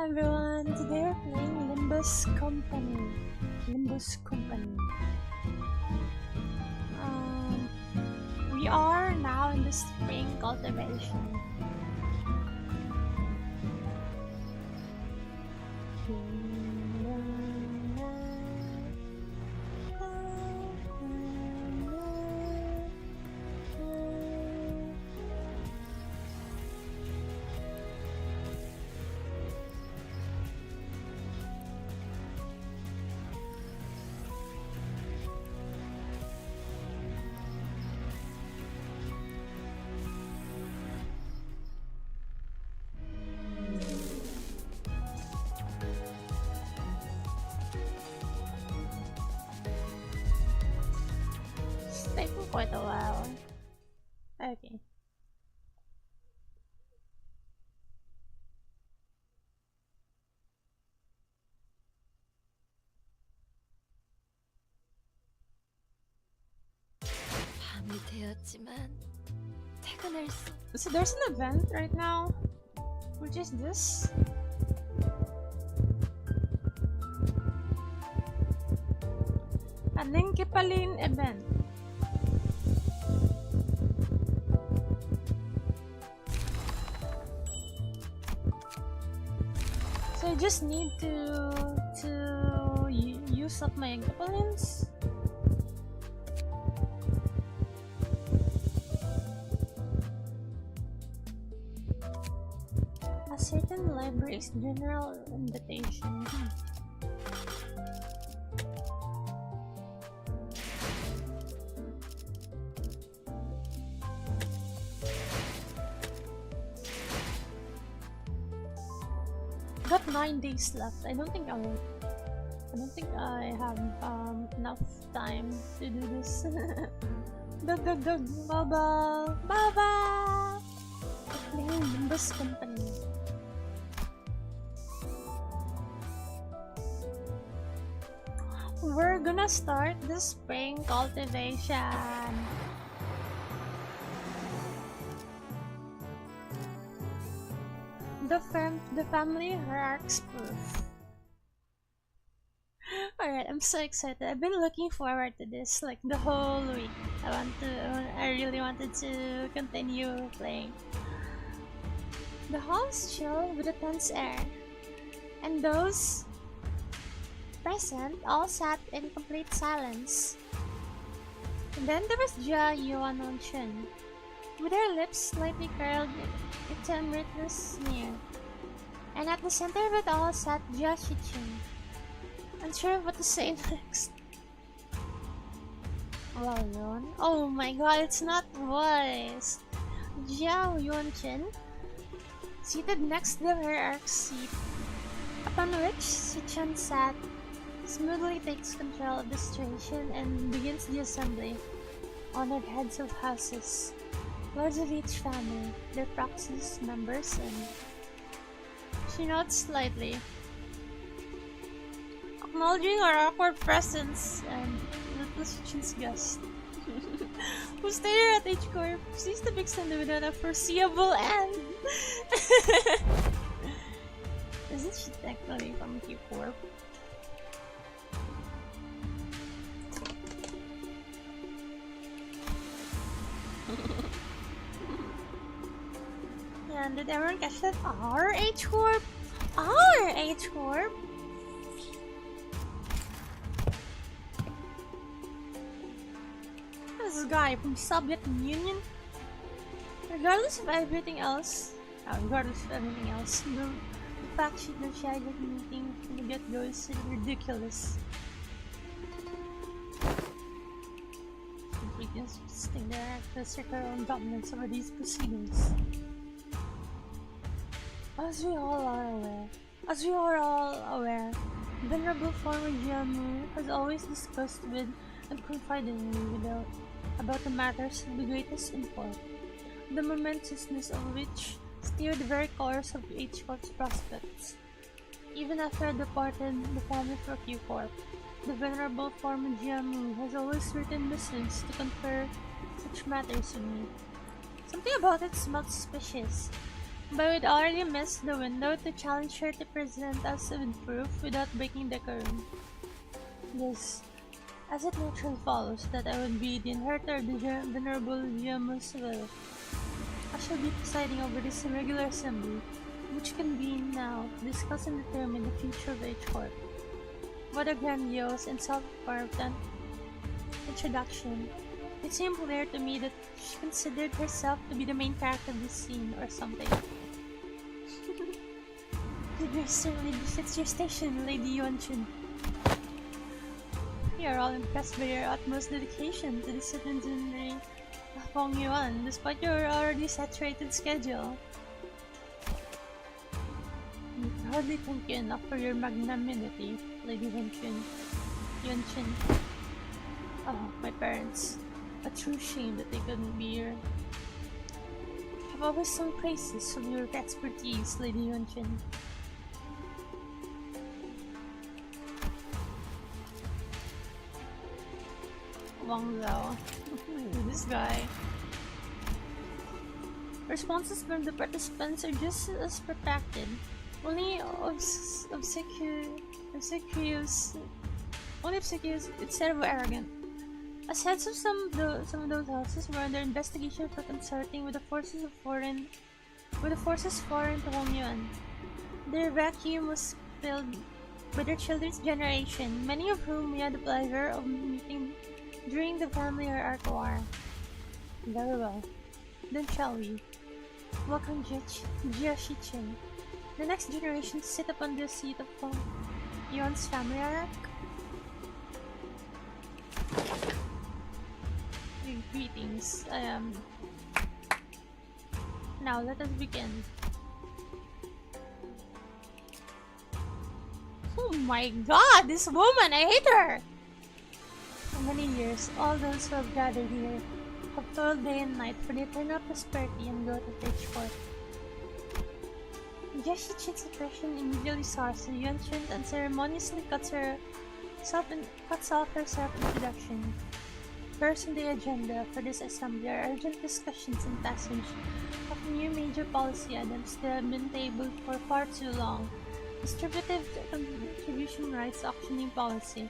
everyone, today we're playing Limbus Company. Limbus Company. We are now in the spring cultivation. It's taking quite a while. Okay. 밤이 되었지만 퇴근할 수. So there's an event right now, which is this. Anong Kipalin event. So I just need to use up my Kipalins. A certain library's general invitation. Got 9 days left. I don't think I have enough time to do this. Dug, Baba, Baba. Playing Limbus Company. We're gonna start the spring cultivation. The family hierarchs proof. Alright, I'm so excited. I've been looking forward to this like the whole week. I really wanted to continue playing. The hall is chill with a tense air, and those present all sat in complete silence. And then there was Jia Yuan-Chun, with her lips slightly curled into a mirthless sneer. And at the center of it all sat Jia Xichunny, unsure of what to say next. Well, Yuan. Oh my god, it's not voice. Jia Yuan-Chun, seated next to her arc seat, upon which Xichunny sat, smoothly takes control of the situation and begins the assembly. Honored heads of houses, lords of each family, their proxies, members, and... She nods slightly, acknowledging our awkward presence and little Xichunny's guest, who stay here at H-Corp, sees the big stand without a foreseeable end. Isn't she technically from Q-Corp? And did everyone catch that? Our H-Corp? Our H-Corp? This guy from Soviet Union? Regardless of everything else, the fact sheet that she had at the meeting from the get-go is ridiculous. Completely insisting there to assert her own dominance over these proceedings. As we are all aware, Venerable former Jiamu has always discussed with and confided in me about the matters of the greatest import, the momentousness of which steered the very course of H-Corp's prospects. Even after I departed the family for Q-Corp, the Venerable former Jiamu has always written missives to confer such matters with me. Something about it smelled suspicious. But we'd already missed the window to challenge her to present us with proof without breaking decorum. Yes, as it naturally follows that I would be the inheritor of the Venerable Limbus will. I shall be presiding over this irregular assembly, which convene now to discuss and determine the future of each court. What a grandiose and self-important introduction. It seemed clear to me that she considered herself to be the main character of this scene or something. The grace certainly befits your station, Lady Yuanchun. We are all impressed by your utmost dedication to the citizenry of Hong Yuan, despite your already saturated schedule. We hardly thank you enough for your magnanimity, Lady Yuanchun. Oh, my parents. A true shame that they couldn't be here. I've always sung praises of your expertise, Lady Yuanchun. Wang Zhao. This guy. Responses from the participants are just as protracted, only obsequious instead of arrogant. As heads of some of those houses were under investigation for consorting with the forces foreign to Hong Yuan. Their vacuum was filled by their children's generation, many of whom we had the pleasure of meeting during the family hierarchy war. Very well. Then shall we? Welcome Jia Xichunny, the next generation to sit upon the seat of Hong Yuan's family hierarchy. Greetings. Now let us begin. Oh my god, this woman! I hate her! For many years, all those who have gathered here have toiled day and night for the eternal prosperity and growth of each court. Xichunny's suppression immediately soars to Yuanchun and ceremoniously cuts off her self-introduction. First on the agenda for this assembly are urgent discussions and passage of new major policy items that have been tabled for far too long. Distributive contribution rights auctioning policy,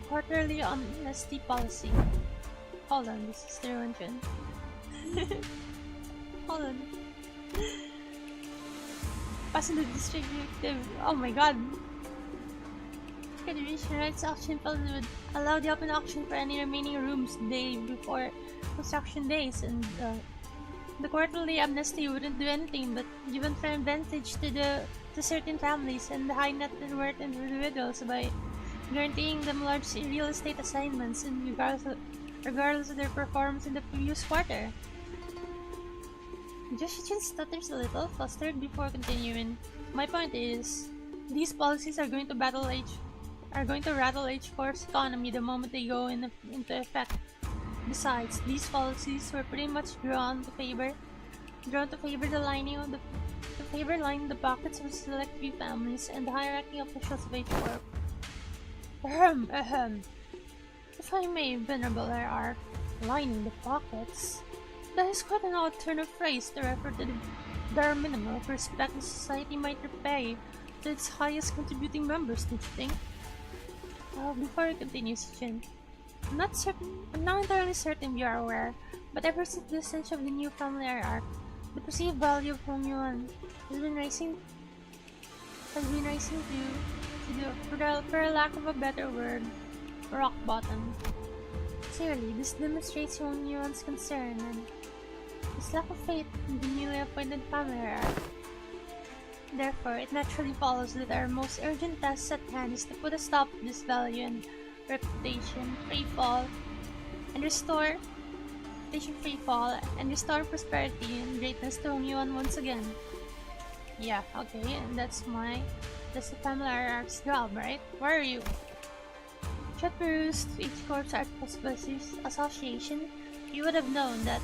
quarterly honesty policy. Hold on, this is the Yuanchun. Hold on. Passing the distributive. Oh my god. Contribution rights auction policy would allow the open auction for any remaining rooms the day before construction days, and the quarterly amnesty wouldn't do anything but give unfair advantage to certain families and the high net worth individuals by guaranteeing them large real estate assignments and regardless of their performance in the previous quarter. Xichunny stutters a little, flustered before continuing. My point is, these policies are going to rattle each court's economy the moment they go into effect. Besides, these policies were pretty much drawn to favor lining the pockets of select few families and the high-ranking officials of each corp. If I may, Venerable RR, lining the pockets. That is quite an odd turn of phrase to refer to the bare minimum of respect the society might repay to its highest contributing members, don't you think? Before we continue, Xichunny, I'm not entirely certain you are aware, but ever since the ascension of the new family hierarchy, the perceived value of Hong Yuan has been rising to for lack of a better word, rock bottom. Clearly, this demonstrates Hong Yuan's concern and his lack of faith in the newly appointed family hierarchy. Therefore, it naturally follows that our most urgent task at hand is to put a stop to this value and reputation free fall and restore prosperity and greatness to Hong Yuan once again. Yeah, okay, and that's the family hierarchy's job, right? Where are you? Should peruse each corp's art association, you would have known that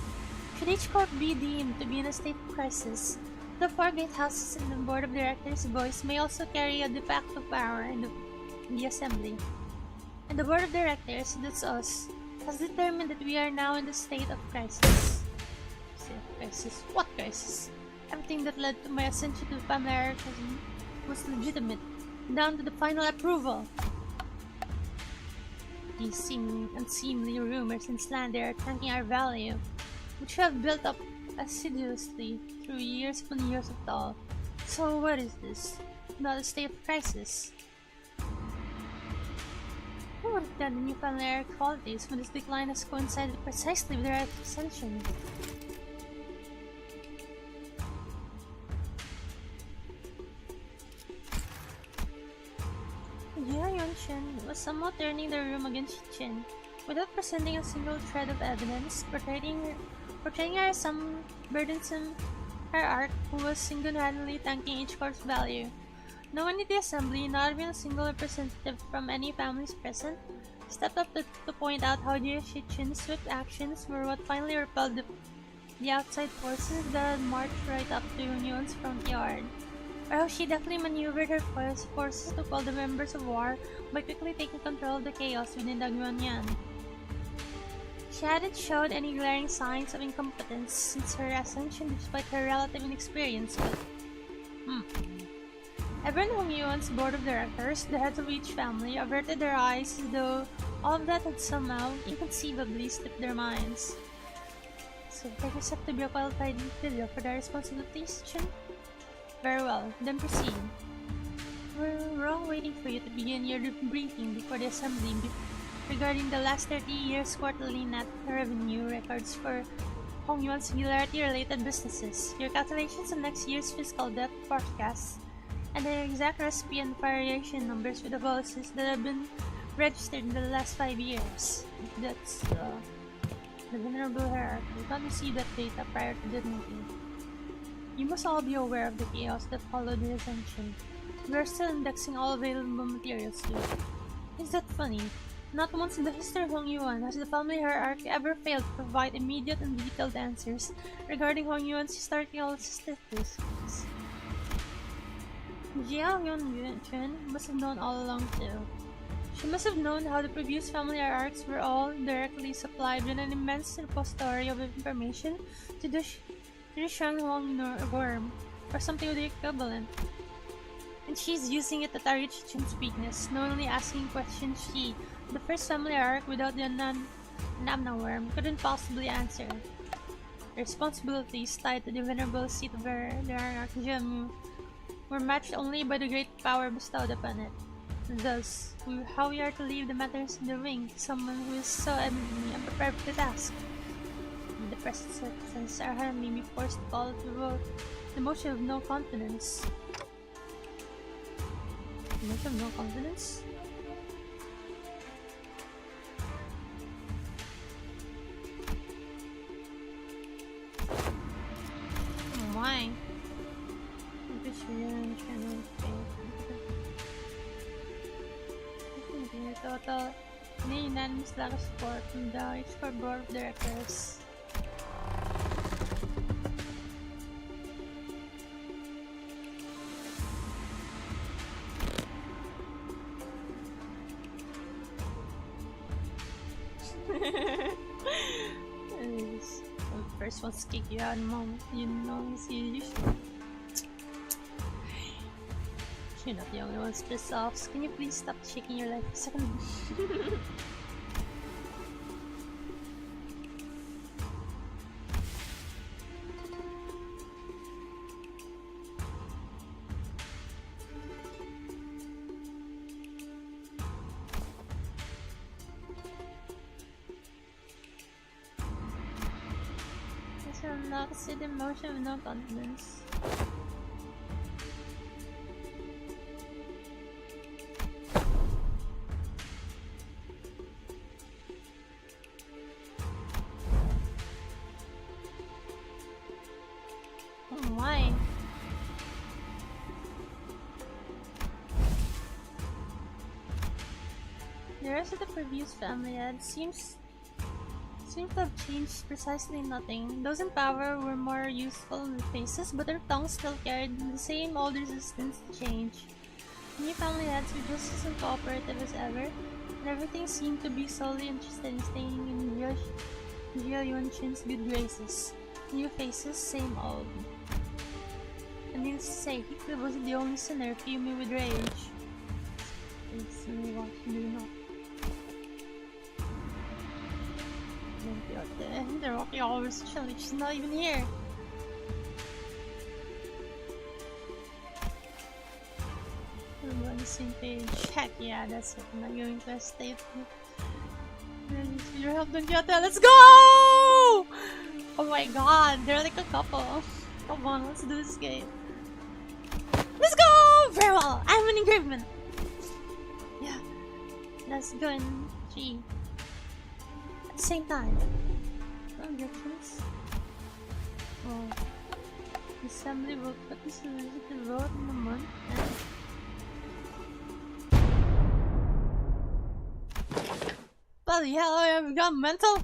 should each corp be deemed to be in a state of crisis, the four great houses and the board of directors' voice may also carry a de facto power in the assembly. And the board of directors, that's us, has determined that we are now in the state of crisis. State of crisis? What crisis? Everything that led to my ascension to family hierarchy was legitimate, down to the final approval. These unseemly rumors and slander are tanking our value, which we have built up assiduously through years upon years of toil. So what is this? Not a state of crisis. Who would have done the new family qualities when this decline has coincided precisely with their ascension? Xichunny was somehow turning the room against Xichunny, without presenting a single thread of evidence, portraying her as some burdensome hierarch who was single-handedly tanking each corp's value. No one in the assembly, not even a single representative from any families present, stepped up to point out how Xichunny's swift actions were what finally repelled the outside forces that had marched right up to Yuan's front yard. Or how she deftly maneuvered her forces to quell the members of war by quickly taking control of the chaos within the Guanyan. She hadn't showed any glaring signs of incompetence since her ascension despite her relative inexperience, but everyone on Yuan's board of directors, the heads of each family, averted their eyes as though all of that had somehow, inconceivably, slipped their minds. So take yourself to be a qualified individual for their responsibilities, Xichunny? Very well, then proceed. We're all waiting for you to begin your briefing before the assembly regarding the last 30 years' quarterly net revenue records for Hongyuan's singularity-related businesses, your calculations on next year's fiscal debt forecasts, and the exact recipe and variation numbers for the policies that have been registered in the last 5 years. That's the venerable hierarchy. We can't receive that data prior to the meeting. You must all be aware of the chaos that followed the ascension. We are still indexing all available materials too. Is that funny? Not once in the history of Hongyuan has the family hierarchy ever failed to provide immediate and detailed answers regarding Hongyuan's historical statistics. Xichunny must have known all along too. She must have known how the previous family hierarchs were all directly supplied with an immense repository of information to the Shanghong worm, or something with the equivalent. And she's using it to target Xichunny's weakness, knowingly asking questions she, the first family hierarch without the Namna worm, couldn't possibly answer. The responsibilities tied to the venerable seat of the hierarch Jiamu were matched only by the great power bestowed upon it. Thus, how we are to leave the matters in the wing to someone who is so eminently unprepared for the task. The present circumstances are having me forced to follow the motion of no confidence. The motion of no confidence? Oh my. Total unanimous lack of support from the each board of directors. The first one's kick you out in a moment. You know, you should. You're not the only ones pissed off. So can you please stop shaking your leg for a second? I shall not see the emotion of no confidence. Why? The rest of the previous family head seems to have changed precisely nothing. Those in power were more useful in the faces, but their tongues still carried the same old resistance to change. The new family heads were just as uncooperative as ever, and everything seemed to be solely interested in staying in Xichunny's good graces. New faces, same old. And needless to say, Heathcliff wasn't the only sinner fuming with rage. It's me what to do not. They're walking all over chilling, she's not even here. We're on the same page. Heck yeah, that's it. I'm not going to stay with your help, Don Quixote. Let's go! Oh my god, they're like a couple. Come on, let's do this game. Let's go! Very well, I'm an engravement. Yeah, let's go in 3. At the same time. Oh, directions. Oh. The assembly will put this to the road in a month. Bloody hell, I have gone mental!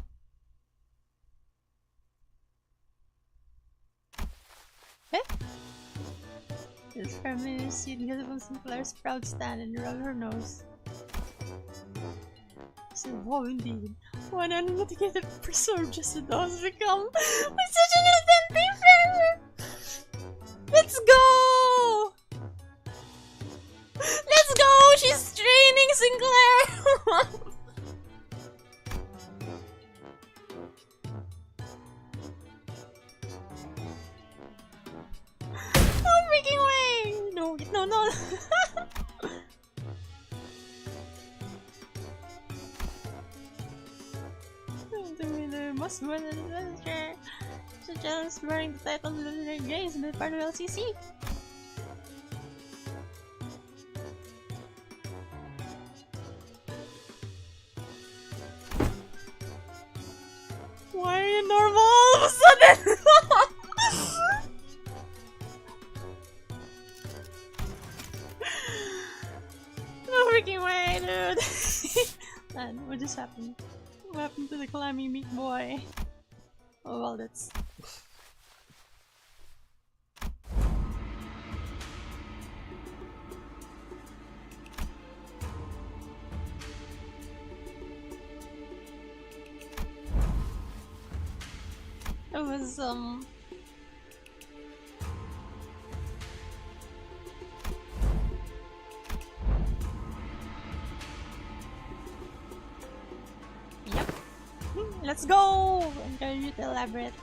Eh? It's firmly in seat because of Sinclair's proud stand and rub her nose. So, wow, indeed. One unmitigated preserve just it does become such an innocent friend! Let's go! Let's go! She's training Sinclair! Oh, freaking way! No, no, no! Must win the literature. Suggests wearing the title of Literary Grace and be part of LCC. Why are you normal all of a sudden? No freaking way, dude. Man, what just happened? What happened to the climbing meat boy? Oh well, that's... It was Yep. Let's go! Encourage you to elaborate.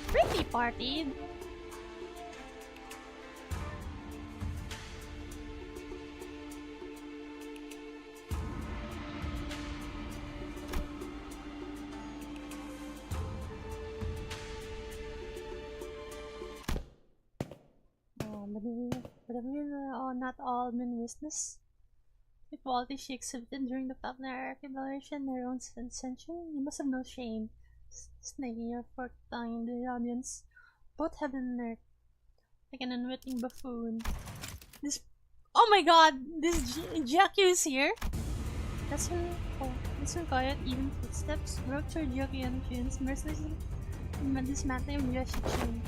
Pretty partied. But not all men witness the quality she exhibited during the family evaluation in her own century. You must have no shame, snaking your forked tongue in the audience. Both heaven and earth, like an unwitting buffoon. This, oh my god, this Jackie is here. That's her. Oh, this her quiet, even footsteps broke her Jackie and tunes mercilessly dismantling Xichunny.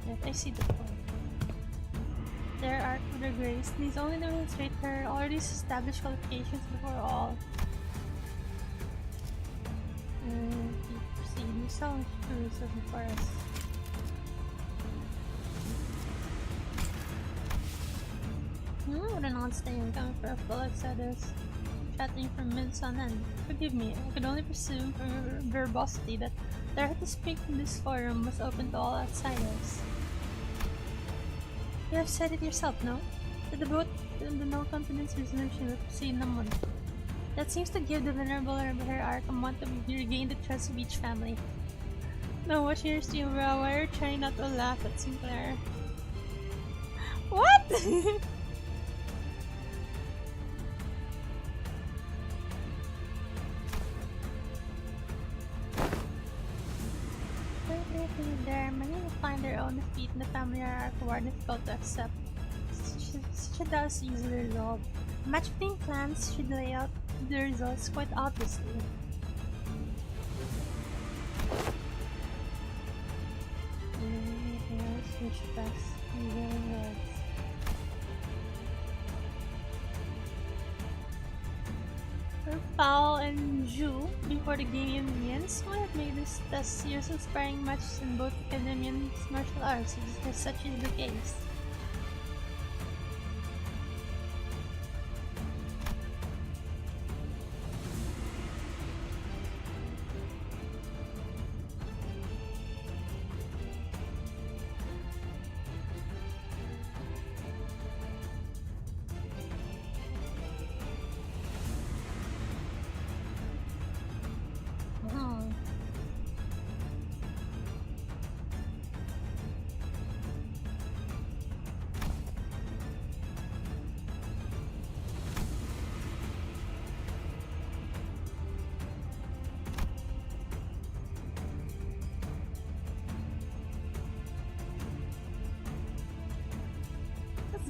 Yet I see the point. Their art with her grace needs only to illustrate her already established qualifications before all. Proceed, you saw Jerusalem before us. What an odd staying coming for a full outsiders, chatting from minutes on end. Forgive me, I could only presume from your verbosity that the right to speak in this forum was open to all outsiders. You have said it yourself, no? That the vote in the no confidence resolution will proceed in a month. That seems to give the venerable hierarch a month to regain the trust of each family. No, watch your steel brow, why are you trying not to laugh at Sinclair? What? There, many will find their own defeat in the family hierarchy more difficult to accept. Such a does easily resolved. Match between clans should lay out the results quite obviously. Switch best. Pao and Zhu before the game begins might make this test series of sparring matches in both academy and martial arts if such is the case.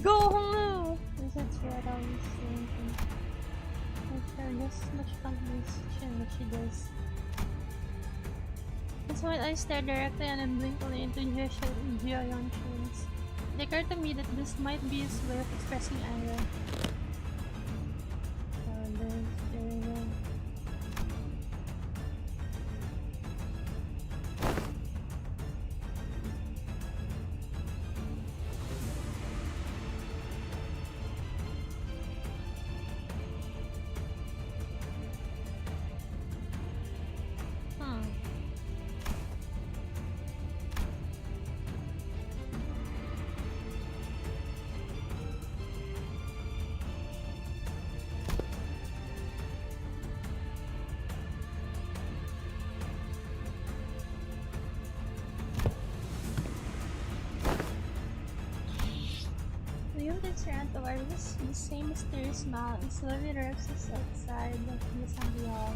Go home! That's what I was thinking. I share this much fun with Xichunny, she does. That's why I stare directly and then blink only into Xichunny's. It occurred to me that this might be his way of expressing anger. Leon takes her aunt over the same mysterious smile and slowly directs us outside the assembly hall.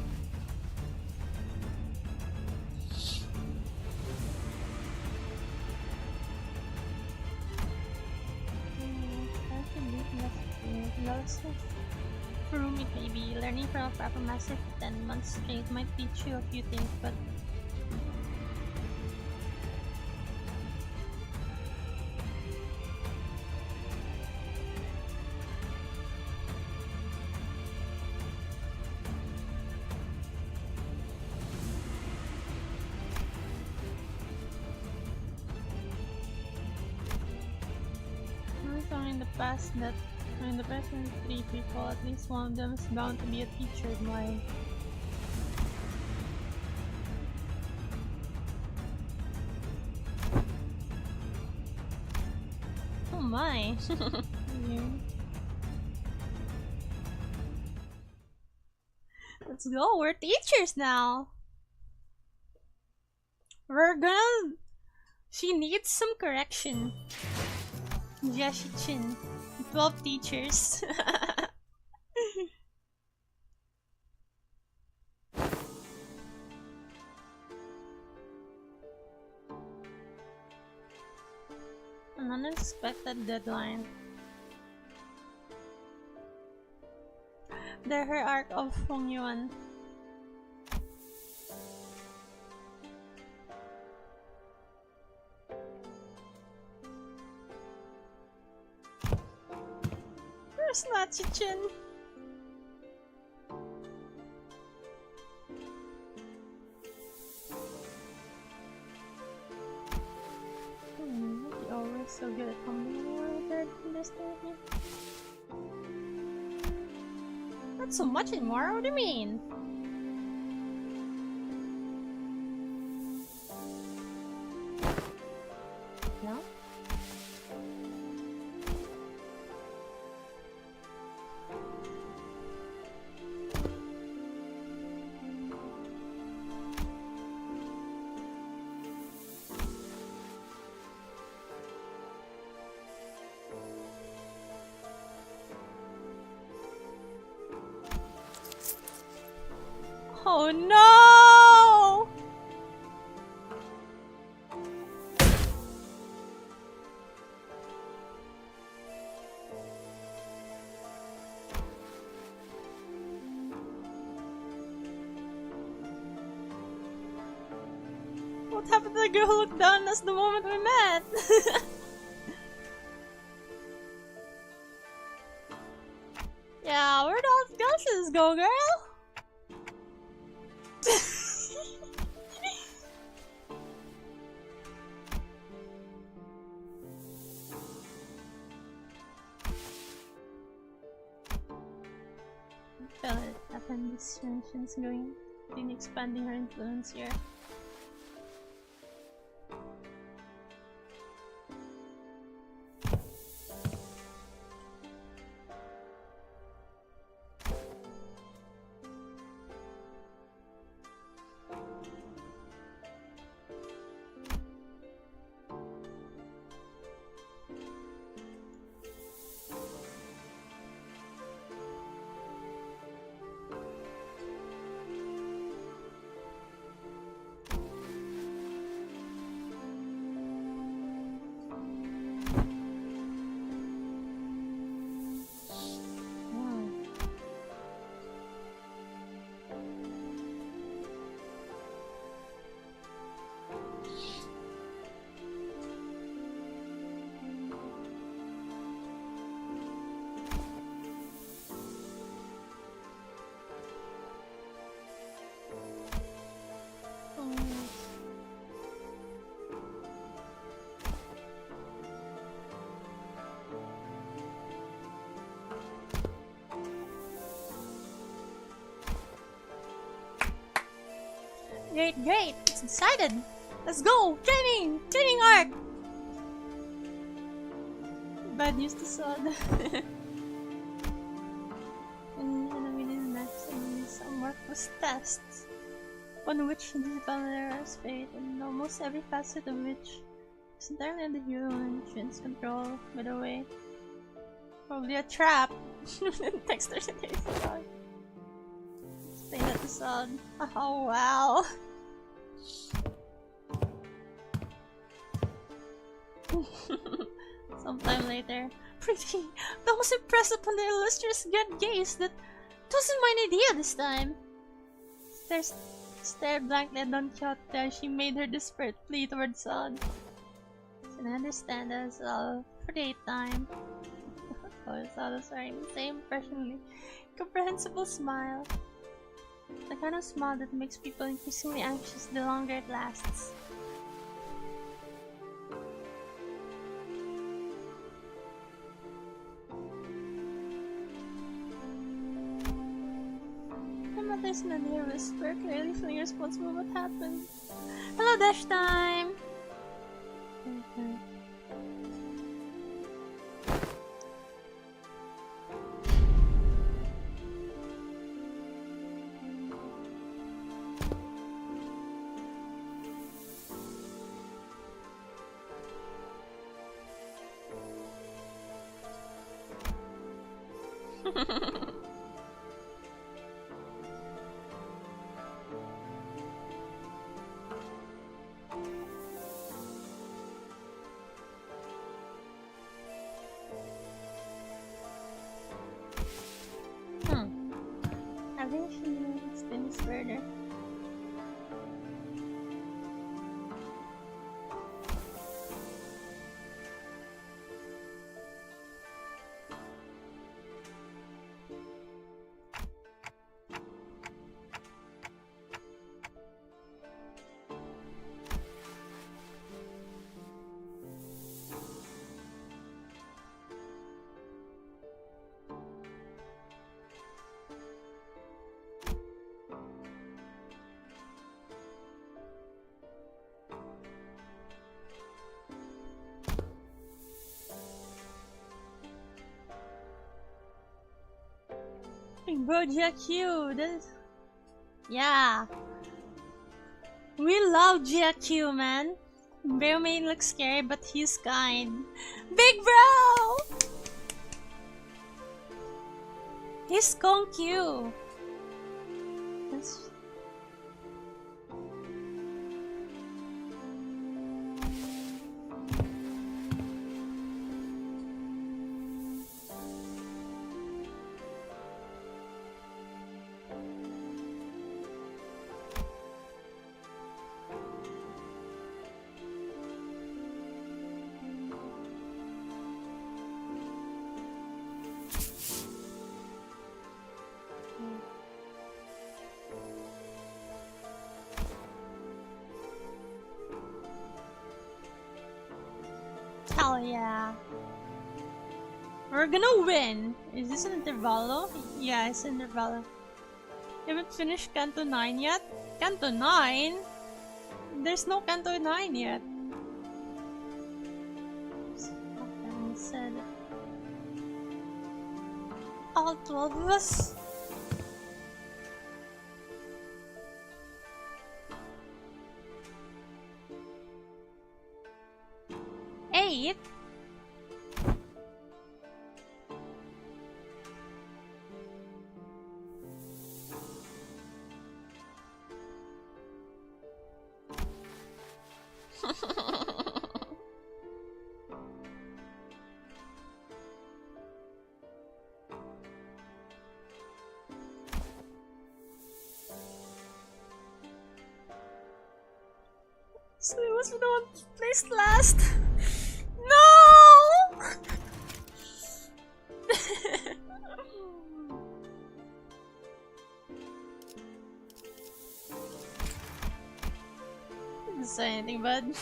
For whom it may be, learning from a proper master for 10 months straight might teach you a few things, but that in the present 3 people, at least one of them is bound to be a teacher of mine. Oh my! Let's go, we're teachers now! She needs some correction. Xichunny. 12 teachers. An unexpected deadline. The Her of Feng Yuan. Where's not Xichunny? You're always so good at combining this thing. Not so much anymore, what do you mean? No? Oh no! happened to the girl who looked down on us the moment we met? Yeah, where'd all the glasses go, girl? Feel it happen. This mention's going in expanding her influence here. Great, great! It's decided! Let's go! Training! Training arc! Bad news to Sod. An enemy didn't match some worthless tests, upon which he developed fate, and almost every facet of which is entirely under human insurance control, by the way. Probably a trap! Texter said explain that to Sod. Oh wow! Sometime later. Pretty! The most impressed upon the illustrious good gaze that wasn't my idea this time! Stared blankly at Don Quixote as she made her desperate plea towards Sod. Can I understand us all for daytime? Oh, Sod was wearing the same impressionally comprehensible smile. The kind of smile that makes people increasingly anxious the longer it lasts. My mother's in a near whisper, clearly feeling responsible for what happened. Hello, Dash Time! I think she needs things further. Bro, GQ, this... Yeah. We love GQ, man. Bro may look scary, but he's kind. Big bro! He's conky. That's... Hell yeah. We're gonna win! Is this an intervalo? Yeah, it's an intervalo. You haven't finished Canto 9 yet? Canto 9? There's no Canto 9 yet. Said all 12 of us. Eight? So it was the one placed last. No! Didn't say anything, bud. I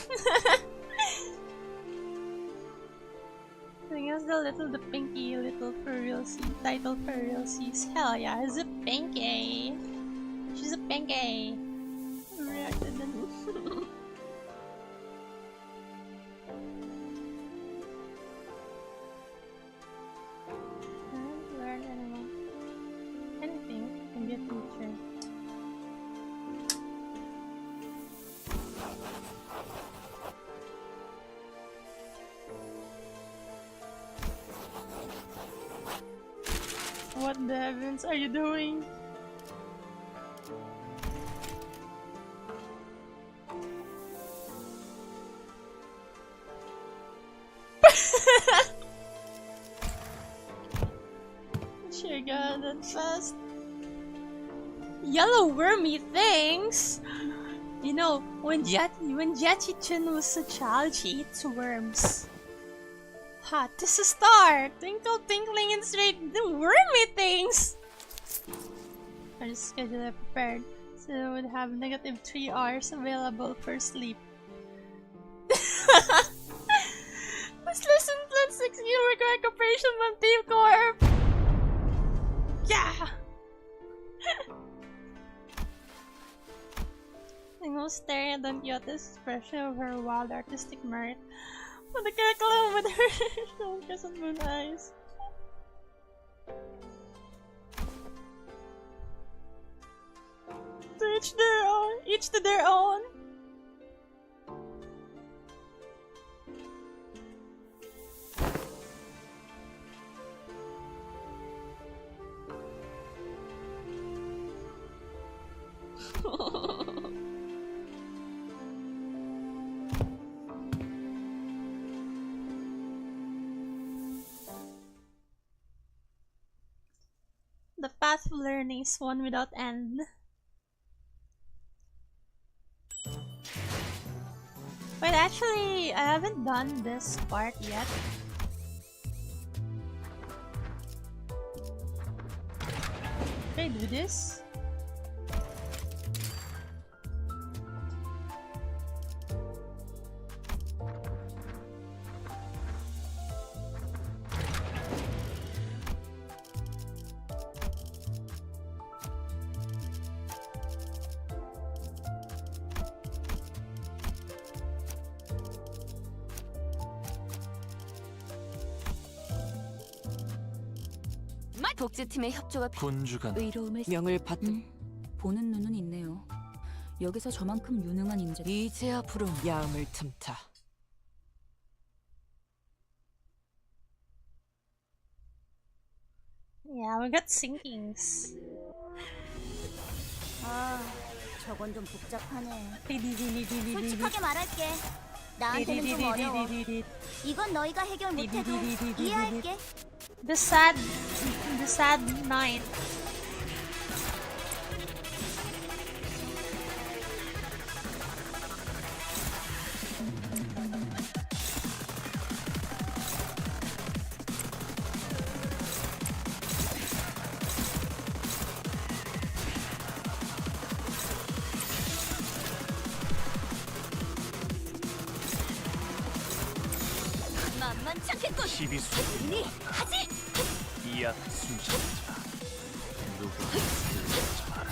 think it's the pinky little furry title furry sees. Hell yeah, it's a pinky. She's a pinky. Reacted then. What the heavens are you doing? Sure got that fast. Yellow wormy things! You know, when Xichunny was a child, she eats worms. Ha, 'tis a star! Twinkle, twinkling, and straight the wormy things! Our schedule I prepared, so I would have negative 3 hours available for sleep. This lesson plan 6 year require cooperation from Team Corp! Yeah! I was staring at Don Quixote's expression of her wild artistic merit. With the cackle with her stone crescent moon eyes. To each their own, each to their own. The path of learning is one without end. Wait, actually, I haven't done this part yet. Can I do this? 복제팀의 협조가 군주가 의로움을 명을 받. 보는 눈은 있네요. 여기서 저만큼 유능한 인재. 이제야 부러운 야음을 틈타. Yeah, we got sinkings. 아, 저건 좀 복잡하네. 솔직하게 말할게. 나한테는 좀 어려워. 이건 너희가 해결 못해도 이해할게. The sad night. 시비수 하지! 이야 숨쉬자 누구 들리지 마라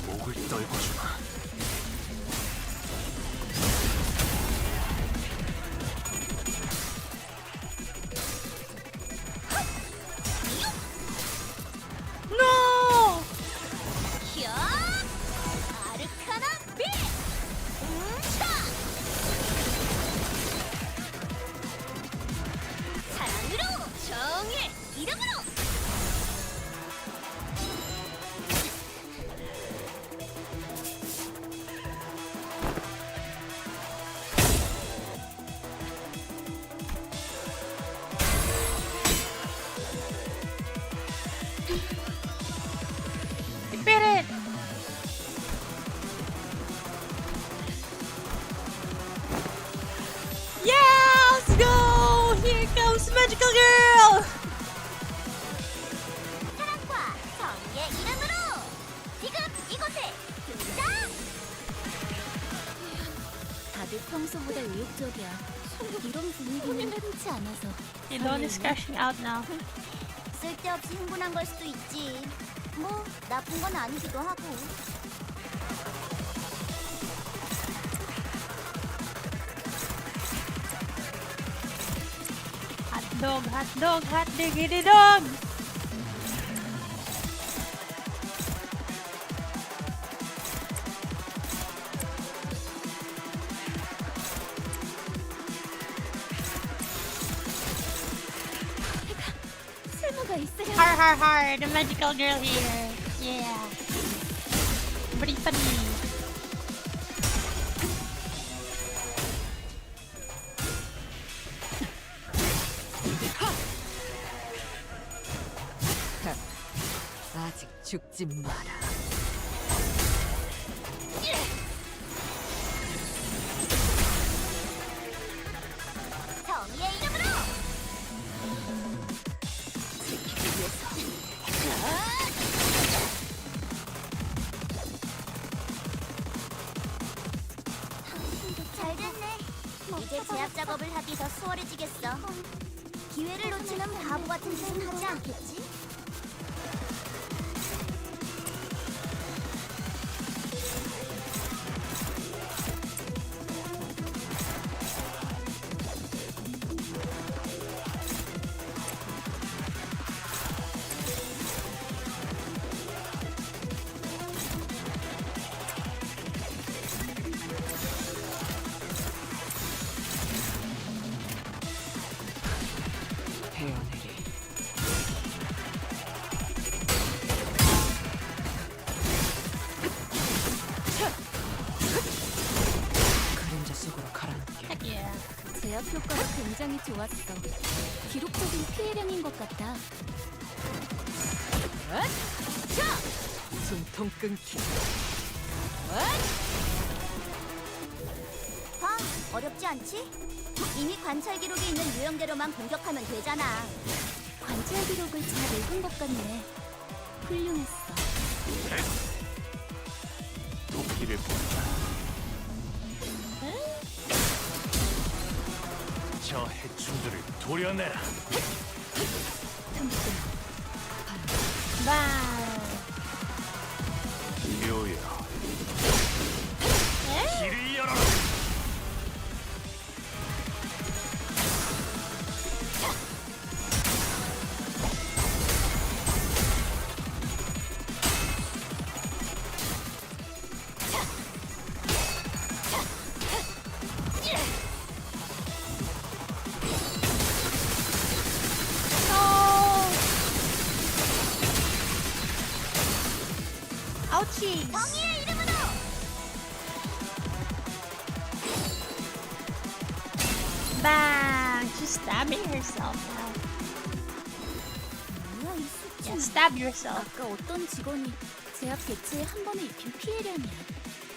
목을 떨궈주마 No! 히어! 아르카나 빛! 차! 사랑으로! 정의 이름으로! You beat it! Yeah! Let's go! Here comes Magical Girl! 사랑과 정의의 이름으로! 지금 이곳에 등장! 다들 평소보다 의욕적이야. 이런 분위기는 흔치 않아서. The dawn is crashing out now. 쓸데없이 흥분한 걸 수도 있지. 뭐 나쁜 건 아니기도 하고. Hot diggity dog! 쓸모가 있으려. Har, the magical girl here. Yeah. Pretty funny. 아직 죽지 마라. 정의의 이름으로. 잘 됐네. 이제 제압 작업을 하기 더 수월해지겠어. 기회를 놓치면 바보 같은 짓은 하지 않겠지? 헤어내리. 그림자 속으로 가라앉게. Heck yeah. 제압 효과가 굉장히 좋았어. 기록적인 피해량인 것 같아. 숨통 끊기. 봐, 어렵지 않지? 이미 관찰 기록이 있는 유형대로만 공격하면 되잖아. 관찰 기록을 잘 읽은 것 같네. 훌륭했어. 도끼를 본다 저 해충들을 도려내라 Bang! 묘여 길을 열어라 Ouchie! 정의의 이름으로! Bang! She's stabbing herself now. 뭐야 이 수치. Yeah, stab yourself. 아까 어떤 직원이 제압 개체에 한 번에 입힌 피해량이야.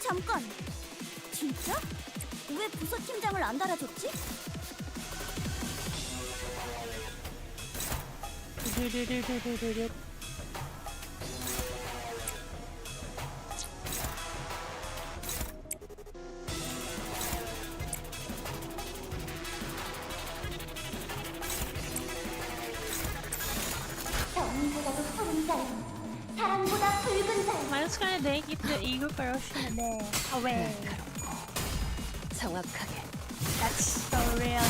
잠깐! 진짜? 왜 부서 팀장을 안 달아줬지? 정보다도 푸른 자연, 사랑보다 붉은 자연. I'm just gonna take it the ego corrosion away. 정확하게. That's so real.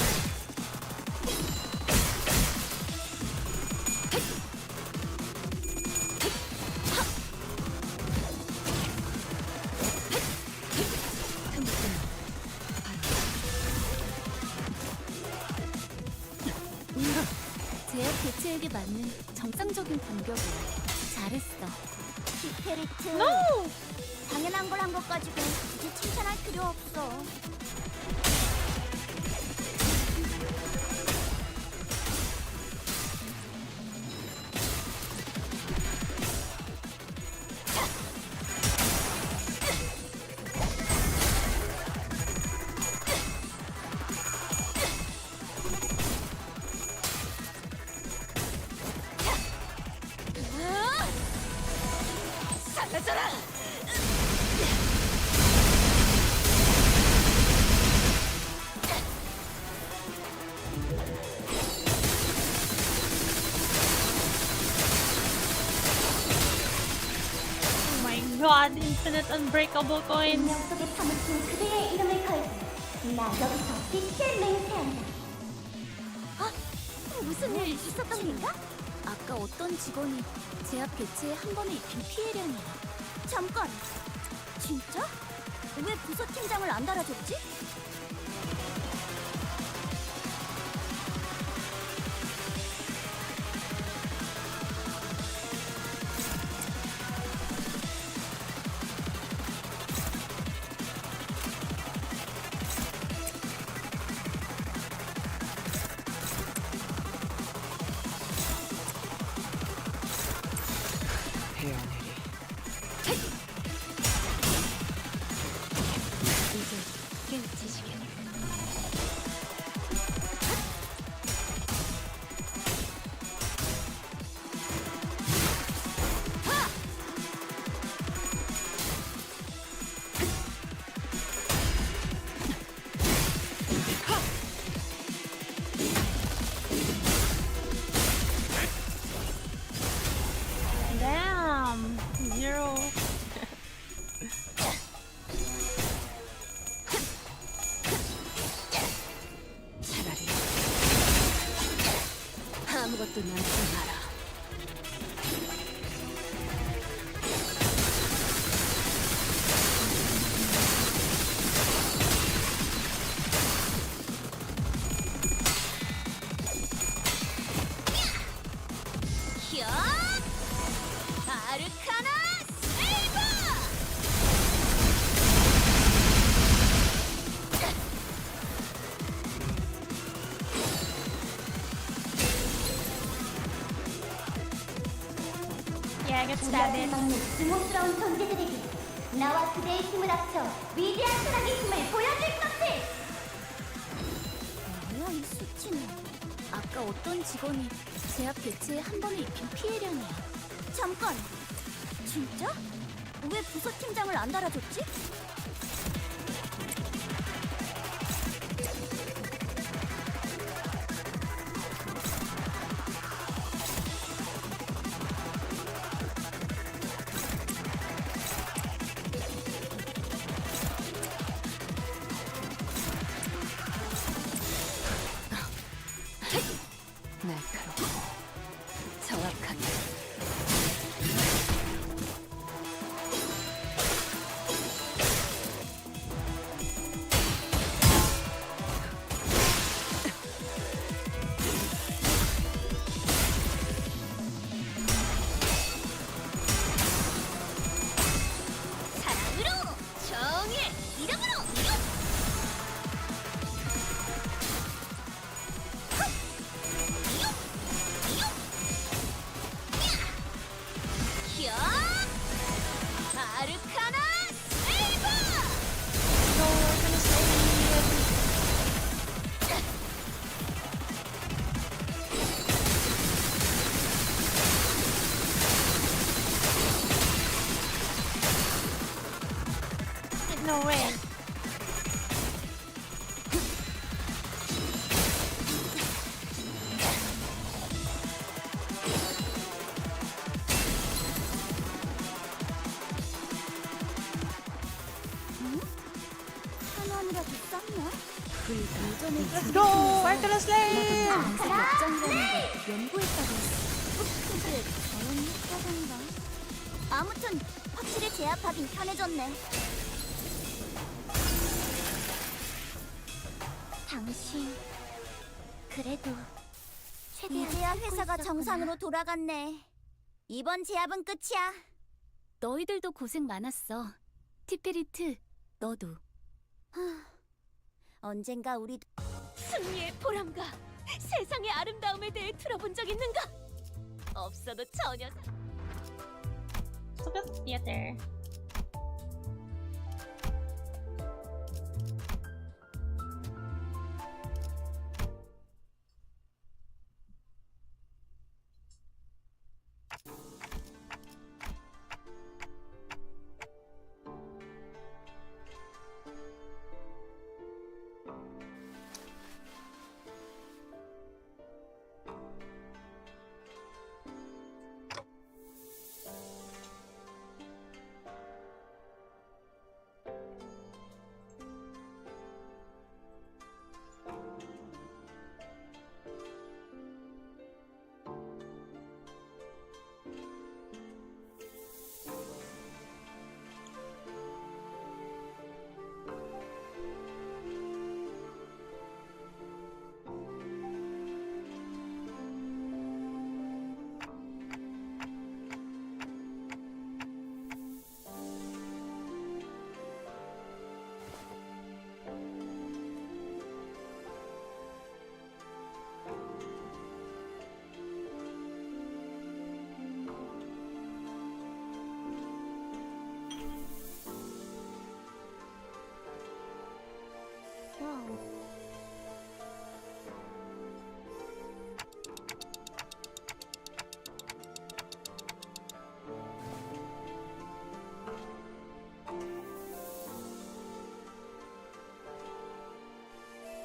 제약 개체에게 맞는 정상적인 공격이야. 잘했어. 히페리트. No! 당연한 걸 한 것 가지고 굳이 칭찬할 필요 없어. Oh my god, infinite unbreakable coins. 운명 속에 파묻힌 그대의 이름을 걸고 나 여기서 빛을 맹세한다. 무슨 일 있었던 건가? 아까 어떤 직원이 제압 개체에 한 번에 입힌 피해량이야. 잠깐! 진짜? 왜 부서팀장을 안 달아줬지? 헤어내리. 이제 깨우치시게. Damn! Zero. 차라리 아무것도 남지 마라. 히어! 아르카나 세이버! Yeah, get stabbed. 막는 증오스러운 존재들에게 나와 그대의 힘을 합쳐 위대한 사랑의 힘을 보여줄 것을! 뭐야 이 수치는? 아까 어떤 직원이 제압 개체에 한 번에 입힌 피해량이야. 잠깐! 진짜? 왜 부서팀장을 안 달아줬지? 날카롭고 정확하게. 사랑으로! 정의! 이름으로! no way. 탄원이라도 썼나? Let's go! Arcana Slay! 역장이라는 걸 연구했다고 했어. 근데 저런 효과인가? 아무튼 확실히 제압하긴 편해졌네. 당신 그래도 이제야 회사가 정상으로 돌아갔네. 이번 제압은 끝이야. 너희들도 고생 많았어. 티페리트, 너도. 언젠가 우리 승리의 보람과 세상의 아름다움에 대해 들어본 적 있는가? 없어도 전혀. Let's look at the theater. Wow.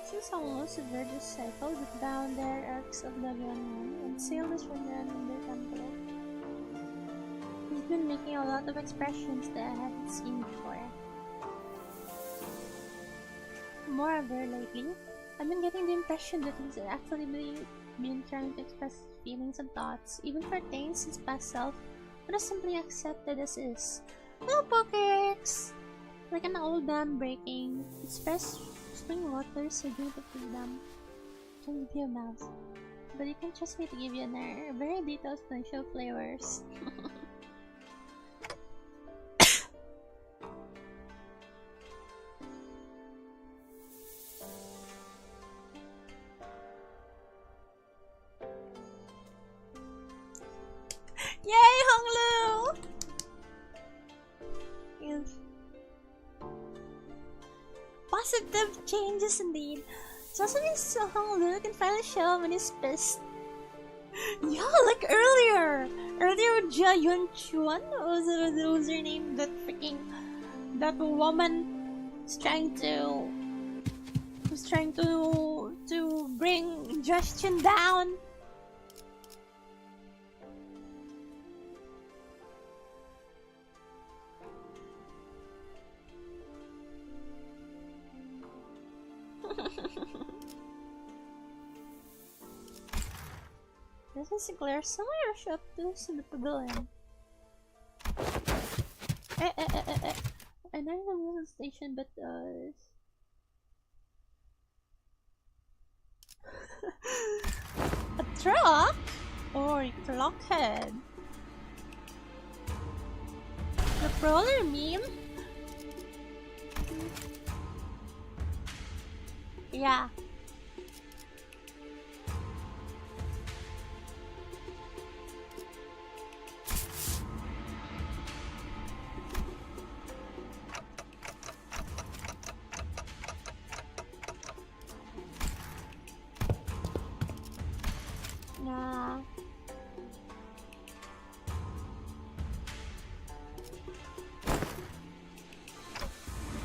Since almost a virtuous cycle with down their arcs of the One and sailed this from their temple. He's been making a lot of expressions that I haven't seen before. Moreover, lately, I've been getting the impression that he's actually been trying to express feelings and thoughts, even pertains his past self, but is simply accepted as is. No Pokex! Like an old dam breaking, its fresh spring waters are due to freedom. Can give you a mouth, but you can trust me to give you a very detailed explanation of flavors. Yay, Honglu! Yes. Positive changes indeed. Sesame Honglu can finally show him when he's pissed. Yeah, like earlier! Earlier, Jia Yun Chuan was her name? That woman was trying to bring Justin down. This is Claire. Somewhere rush up to the pavilion. I know the station, but a truck or a clockhead. The crawler meme. Yeah. Nah.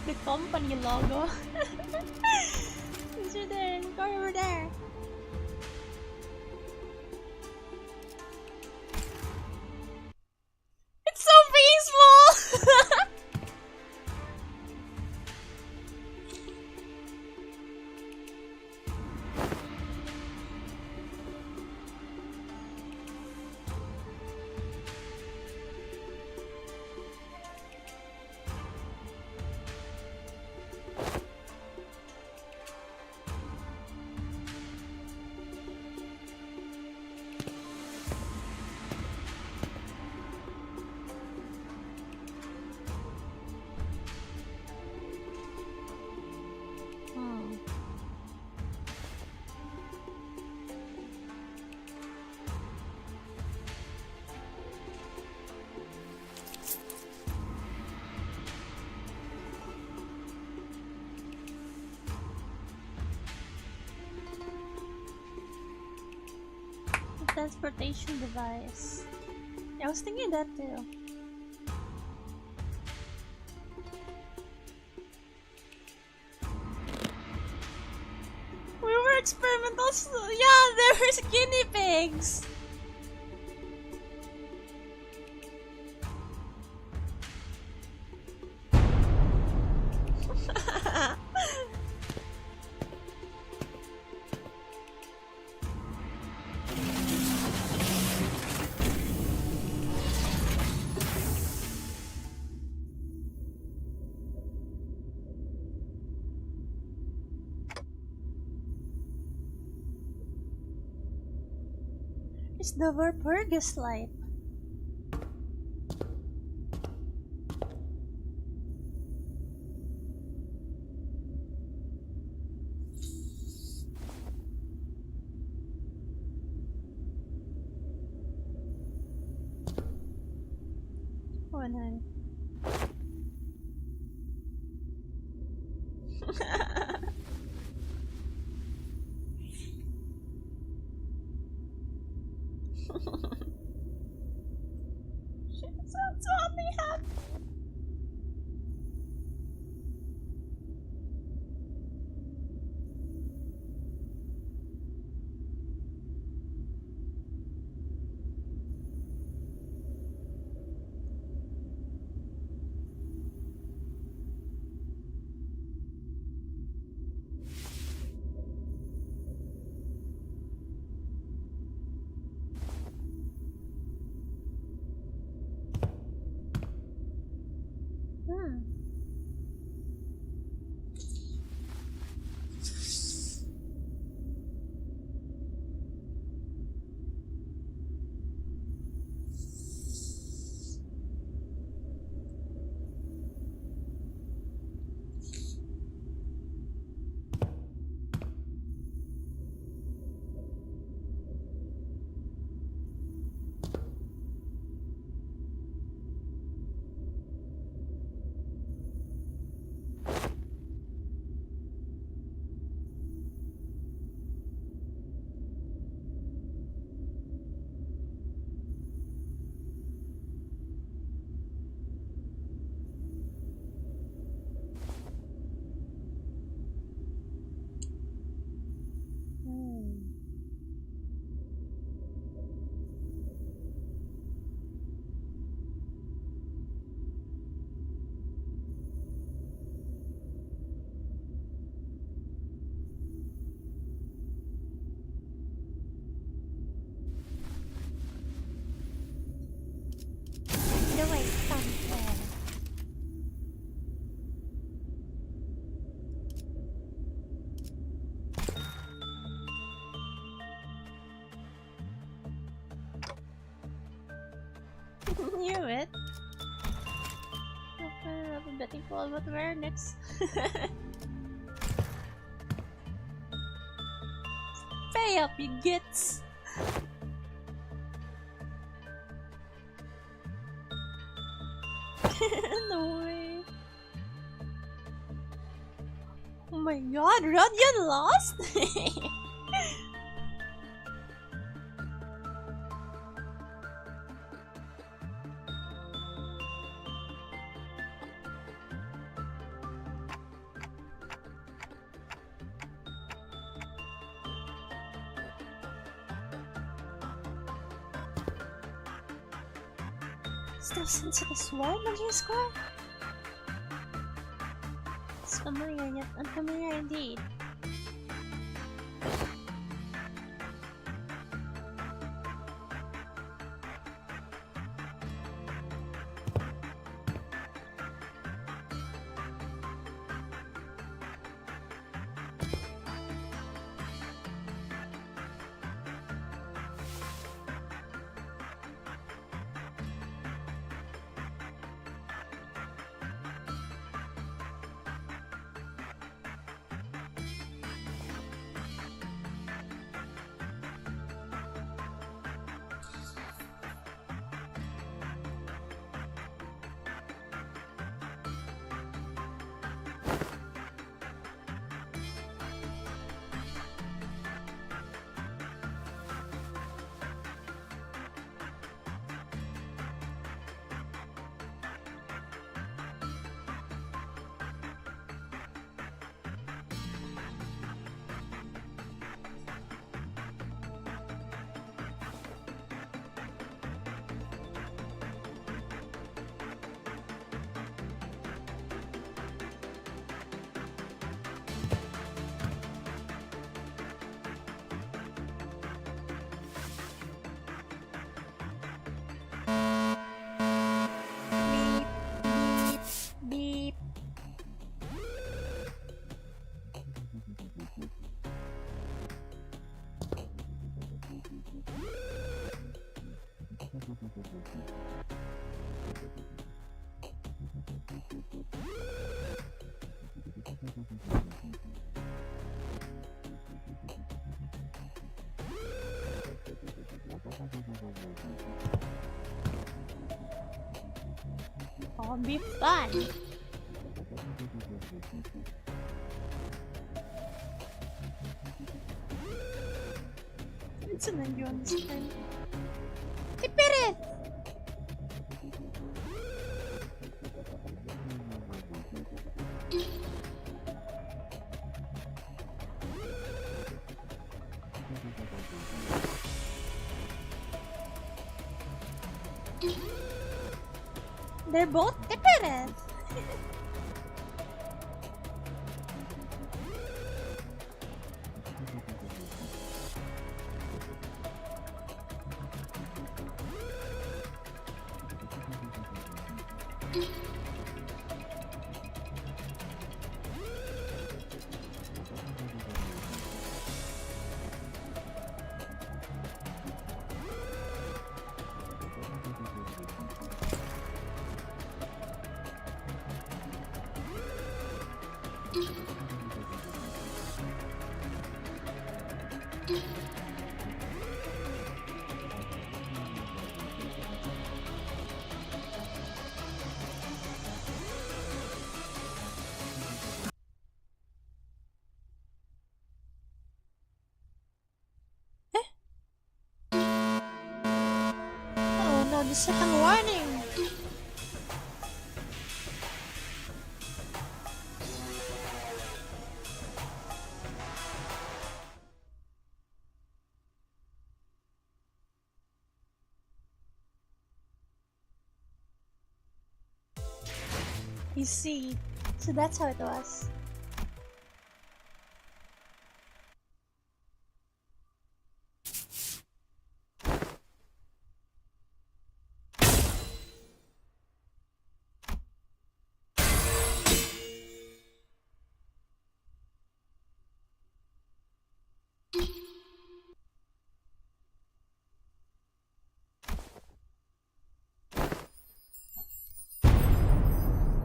The company logo. Is there? Go over there. It's so peaceful. Transportation device. Yeah, I was thinking that too. We were experimentals. Yeah, there were guinea pigs. It's the Walpurgis light. Oh no. She sounds only happy. The way somewhere. Knew it. I've been betting for what we're next. Pay up, you gits. No way. Oh my god, Rodion lost? Still sensitive sword on your score? It's familiar yet unfamiliar indeed. Beep, beep, beep. Oh, be fun. It's an you on this time. Tipirit! They're both tipirit! Oh no, the second warning! You see, so that's how it was.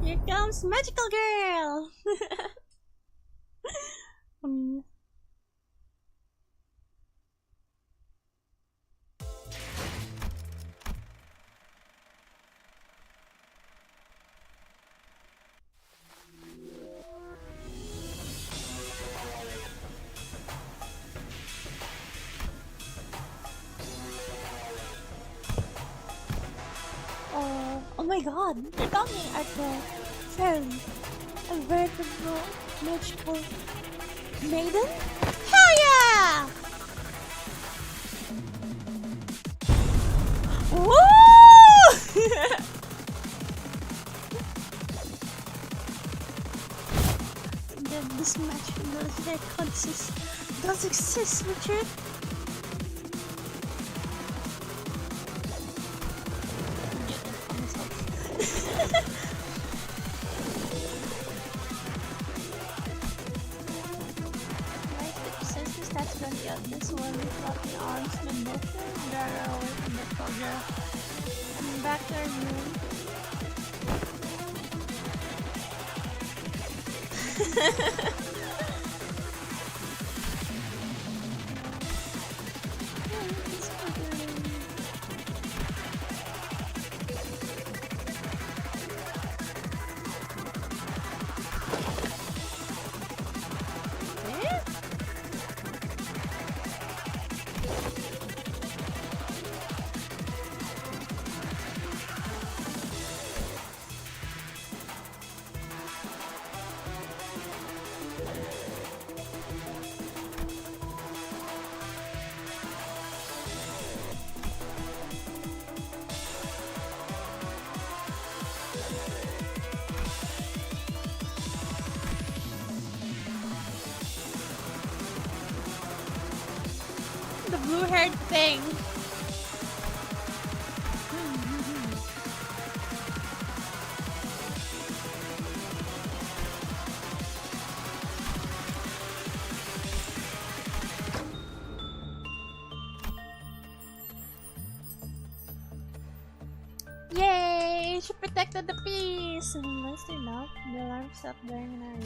Here comes Magical Girl! Um, oh my god, they're talking at the fairly a veritable magical maiden? Hell yeah! Woo! Those hair consist does exist, Richard. Since we started on the this one, we got the arms with motion, Dara away from the program. And back to our room. The blue-haired thing. Yay! She protected the peace! Unless they're not, the alarm stopped during an hour.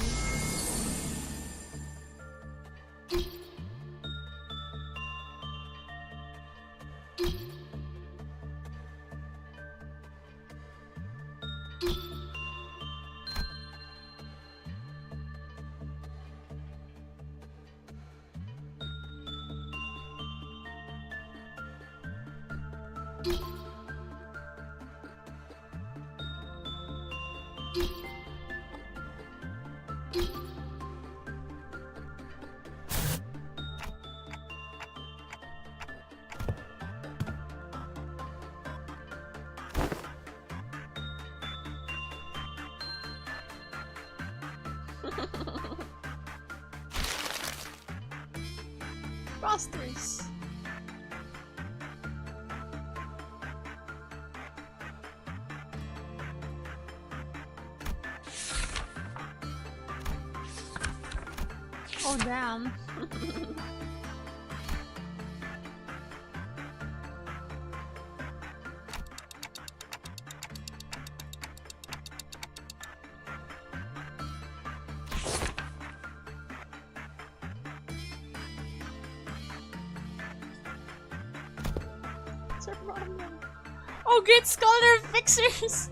Rosters. Oh damn. Oh, great scholar fixers!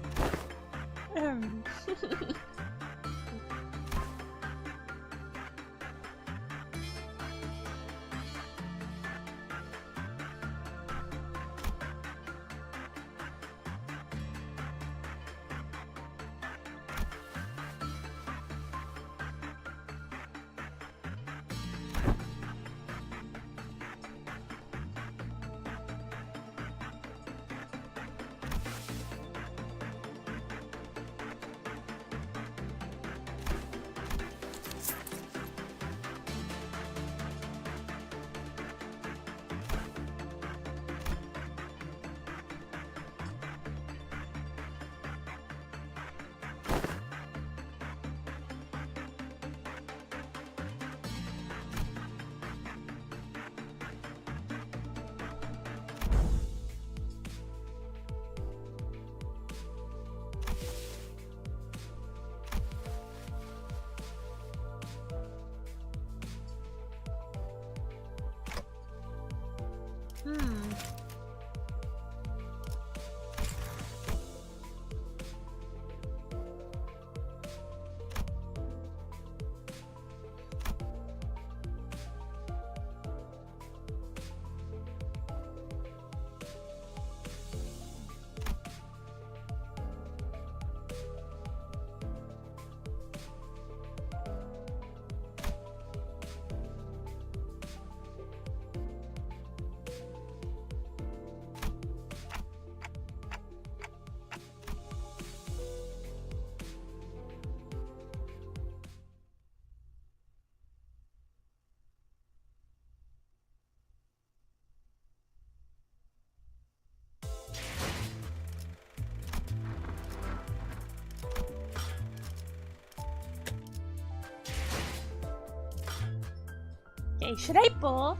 Okay, should I pull?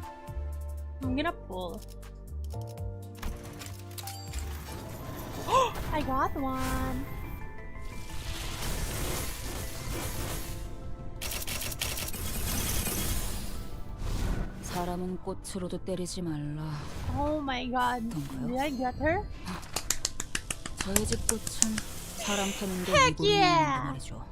I'm gonna pull. I got one. 사람은 꽃으로도 때리지 말라. Oh my god. Did I get her? 저의 집 꽃은 사람 패는 게 Heck 이골이 yeah! 있는데 말이죠.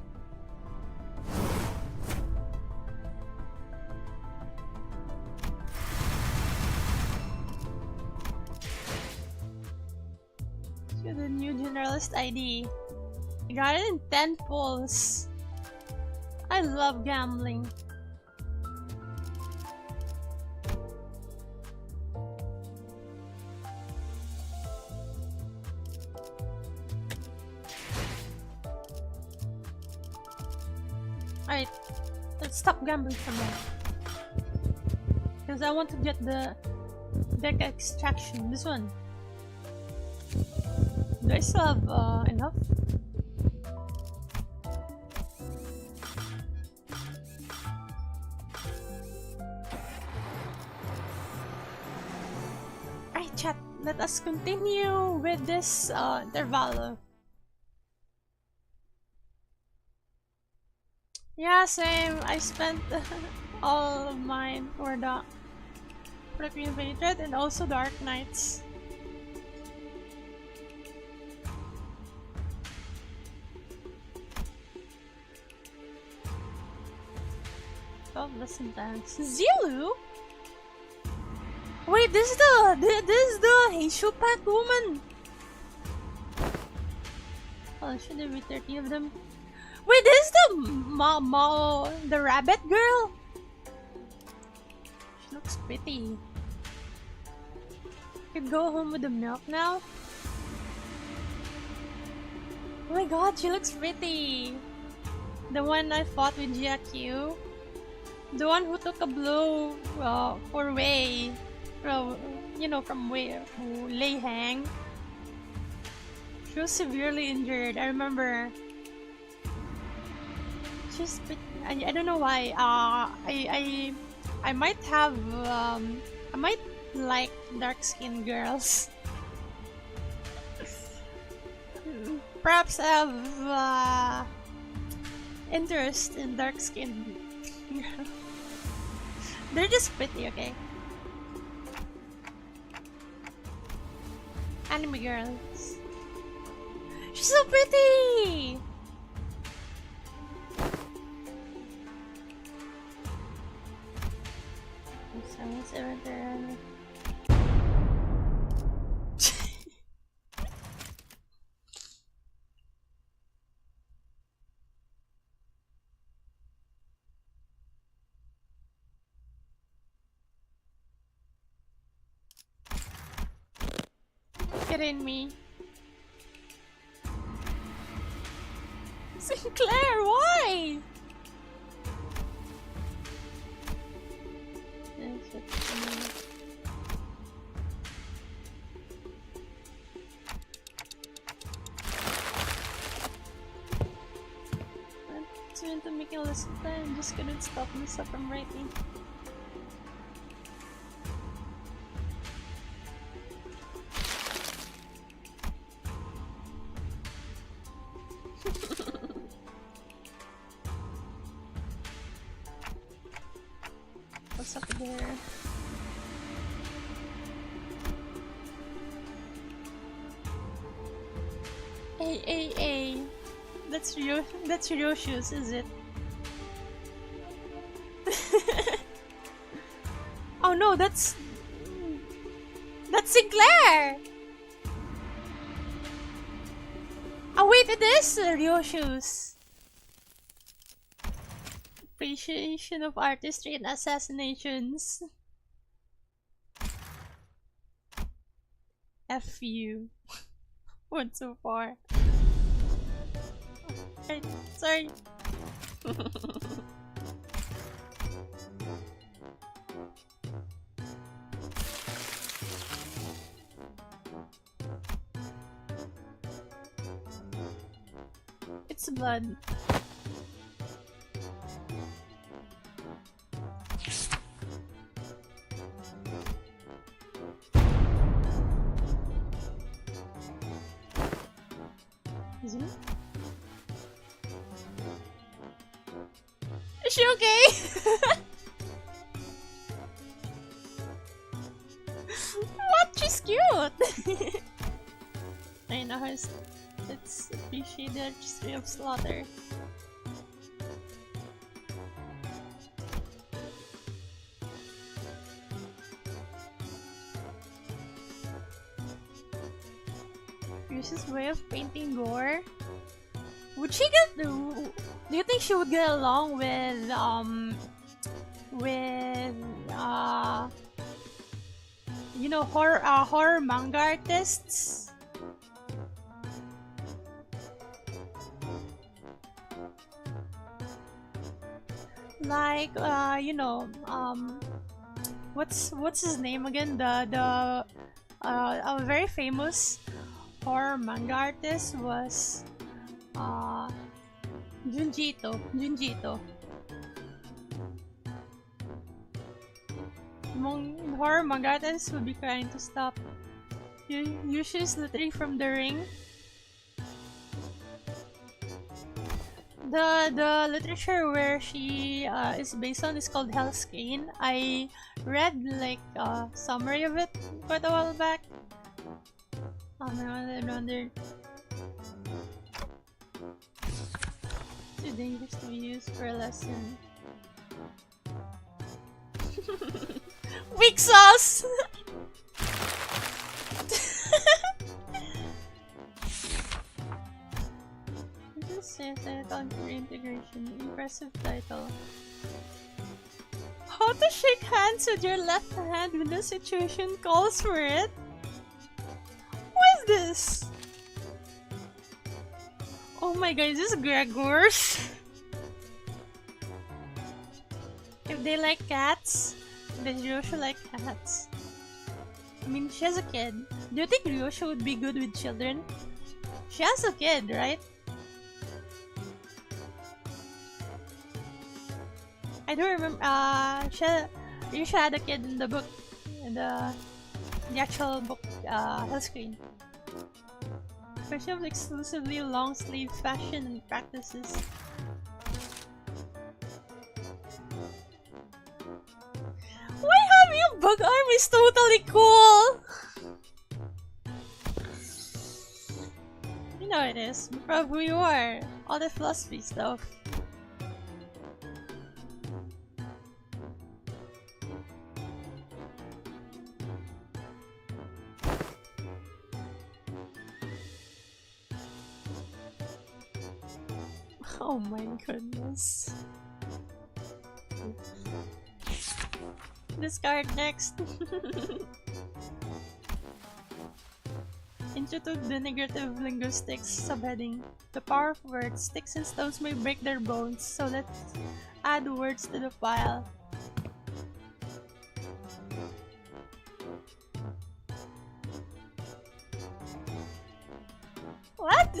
To the new generalist ID. I got it in 10 pulls. I love gambling. Alright, let's stop gambling for now. Because I want to get the deck extraction. This one. Do I still have enough? Alright, chat. Let us continue with this intervalo. Yeah, same. I spent all of mine for the Infinite and also Dark Knights. Oh, listen, thanks. Zilu? Wait, this is the Heishu Pack woman. Oh, should there be 30 of them? Wait, this is the the rabbit girl. She looks pretty. Could go home with the milk now. Oh my god, she looks pretty. The one I fought with GQ. The one who took a blow for Wei. You know, from Wei, Lei Hang. She was severely injured, I remember. She's pretty, I don't know why. I might have I might like dark skinned girls. Perhaps I have interest in dark skinned girls. They're just pretty, okay? Anime girls. She's so pretty! 7 Get in me. Sinclair, why? I went to make a list of time, just couldn't stop myself from writing. What's up there? Hey. That's Ryoshu's, is it? Oh no, that's Sinclair! Oh wait, it is Ryoshu's. Appreciation of artistry and assassinations. F you. Went so far. Sorry. It's blood. Isn't it? Is she okay? What? She's cute! I know her. Let's appreciate the artistry of slaughter. Yushi's way of painting gore. Would she get the? Do you think she would get along with you know, horror manga artists? Like you know, what's his name again? The a very famous horror manga artist was Junji Ito. Among horror manga artists would be trying to stop Yushi's literally from the ring. The literature where she is based on is called Hell's Cane. I read like a summary of it quite a while back. I wondered. Too dangerous to be used for a lesson. Weak sauce! This says that on reintegration. Impressive title. How to shake hands with your left hand when the situation calls for it? What is this? Oh my god, is this Gregor's? If they like cats, then Ryosha like cats. I mean, she has a kid. Do you think Ryosha would be good with children? She has a kid, right? I don't remember. Ryosha had a kid in the book, in the actual book, Hellscreen. Especially of exclusively long sleeve fashion and practices. Why having a bug arm is totally cool! You know it is. Be proud of who you are. All the philosophy stuff. Oh my goodness. Discard next. Intro to Denigrative Linguistics subheading. The power of words. Sticks and stones may break their bones, so let's add words to the pile. What?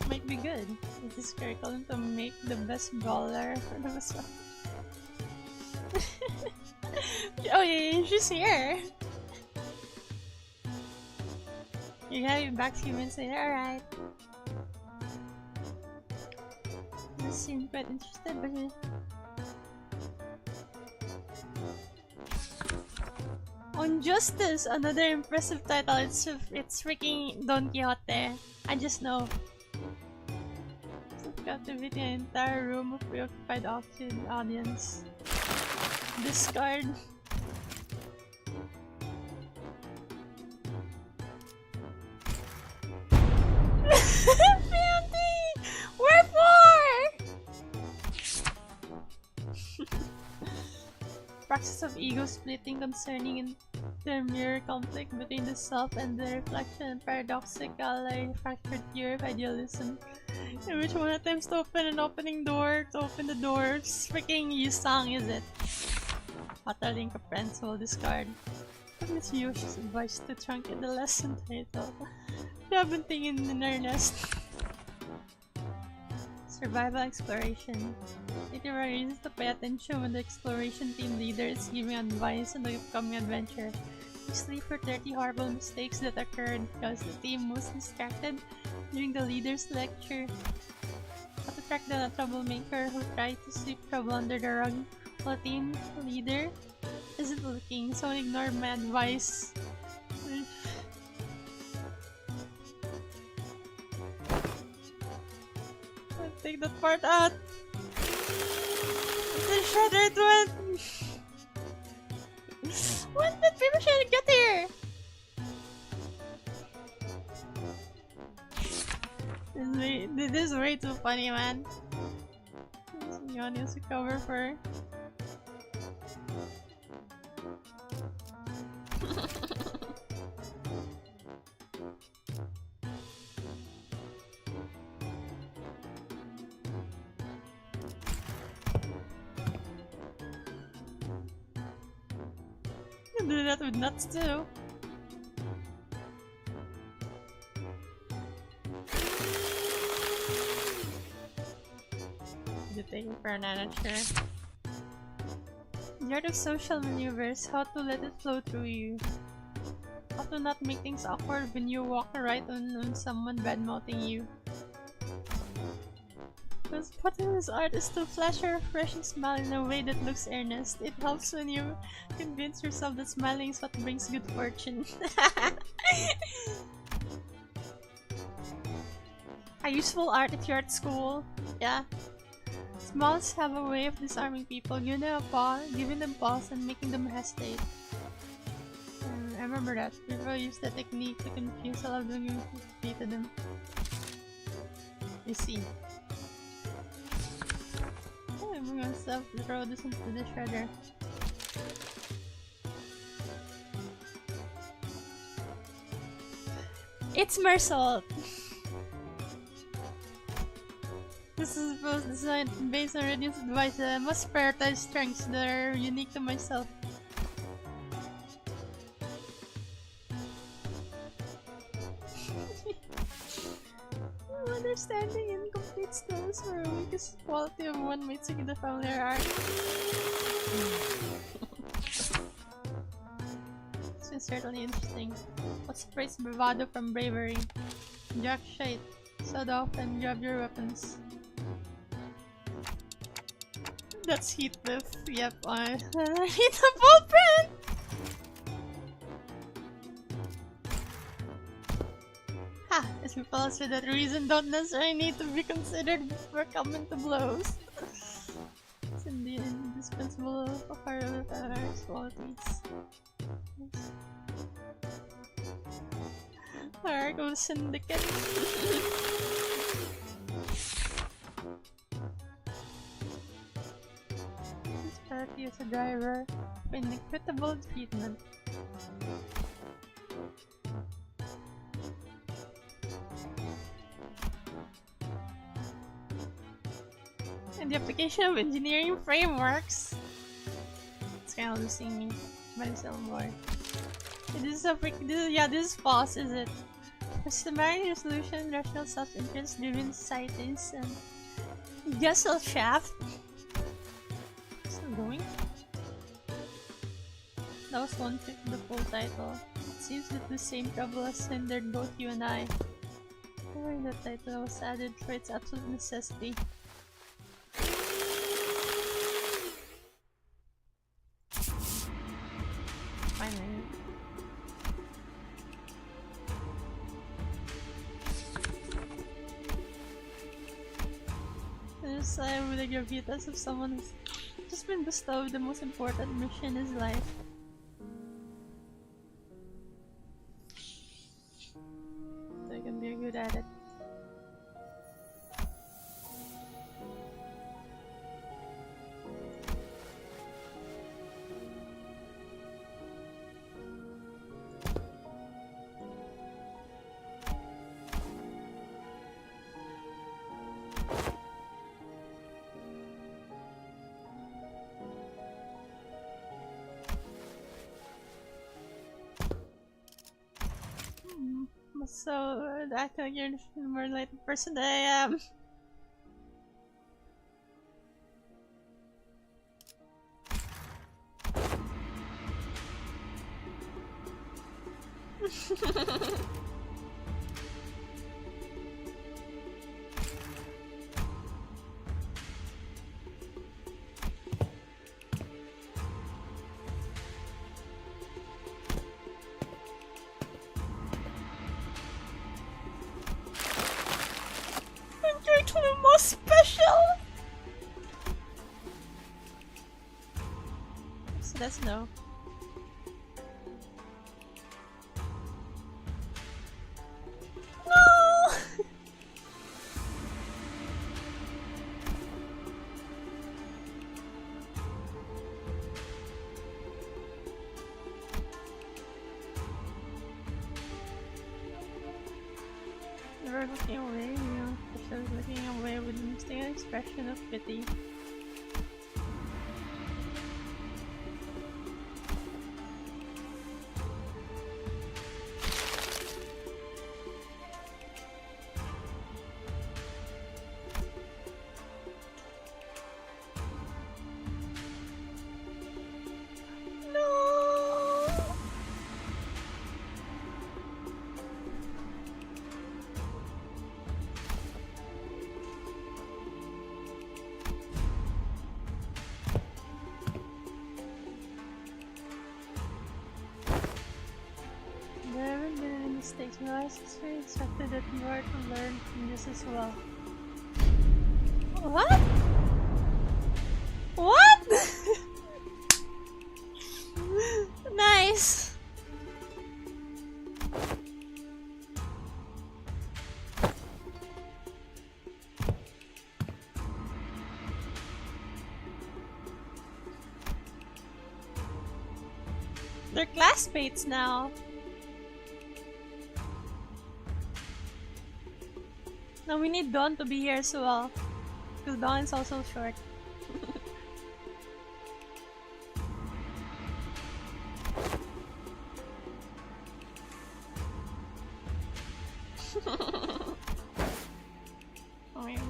Might be good. Is this curriculum to make the best brawler or the best one? Oh yeah, she's here! You're having back few minutes later, alright. You seem quite interested, but on Justice, another impressive title. It's freaking Don Quixote. I just know. Captivating an entire room of preoccupied audience. Discard. Fancy! Wherefore? Practice of ego splitting concerning The mirror conflict between the self and the reflection, paradoxically fractured theory of idealism, in which one attempts to open an opening door to open the doors. Freaking Yusang, is it? Utterly incomprehensible discard. What is Yoshi's advice to truncate the lesson title? You haven't taken in earnest. Survival exploration. It are reasons to pay attention when the exploration team leader is giving advice on the upcoming adventure. You sleep for 30 horrible mistakes that occurred because the team was distracted during the leader's lecture. How to track down a troublemaker who tried to sweep trouble under the rug while the team leader isn't looking, so ignore my advice. Take that part out! It's a shattered one! When did people should get here? This is way too funny, man. Xichunny has a cover for. You can do that with nuts too. You're taking for an amateur. The art of social maneuvers, how to let it flow through you. How to not make things awkward when you walk right on someone bad-mouthing you. The point of this art is to flash a refreshing smile in a way that looks earnest. It helps when you convince yourself that smiling is what brings good fortune. A useful art if you're at school. Yeah. Smiles have a way of disarming people, giving them pause and making them hesitate. I remember that. People use that technique to confuse a lot of them and to them. You see. I'm gonna throw this into the shredder. It's Mersault! This is both designed based on Radiant's advice. I must prioritize strengths that are unique to myself. Understanding incomplete stories for a weakest quality of one might seek the familiar art. This is certainly interesting. What separates bravado from bravery? Jack shite. Sod off and grab your weapons. That's heat with. Yep, I hit the blueprint! Ha! As we follow for that reason don't necessarily need to be considered before coming to blows. It's indeed indispensable of our qualities. Argo Syndicate. This party is a driver for inequitable treatment. And the application of engineering frameworks. It's kind of losing me, but it's still more. This is false, is it? Systematic resolution, rational self-interest driven societies, and Gesellschaft. Still going? That was 1/5 of the full title. It seems that the same trouble has hindered both you and I. However, the title was added for its absolute necessity. Finally. I would agree as if someone has just been bestowed the most important mission in his life. So I can be good at it. So, acting like you're the more enlightened person than I am. I'm going to the most special! So that's no. No! Never looking away, you know, she was looking away with an distinct expression of pity. No! There haven't been any mistakes. My last experience expected that you are to learn from this as well. What? What? Nice. They're classmates now. Now we need Dawn to be here as well. Because Dawn is also short. Oh my God.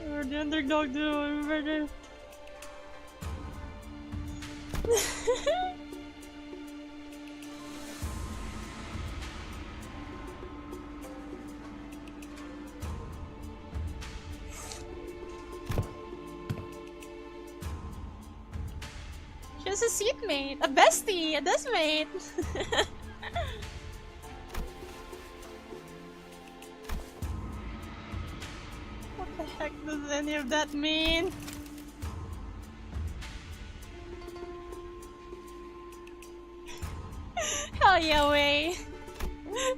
We're the underdog duo, we're the... She has a seatmate, a bestie, a deskmate. What the heck does any of that mean? Hell yeah, Wei.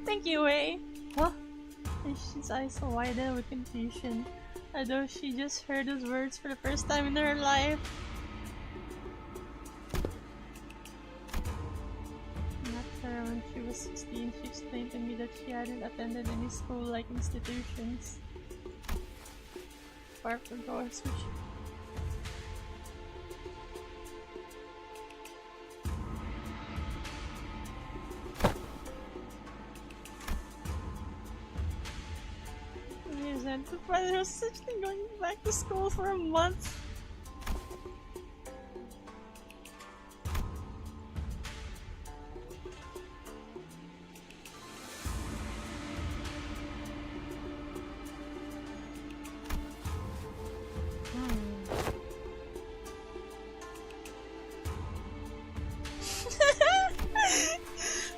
Thank you, Wei. Huh? And she's eyes so widen with confusion, as though she just heard those words for the first time in her life. After when she was 16, she explained to me that she hadn't attended any school-like institutions. Far from doors, which... There was such thing going back to school for a month.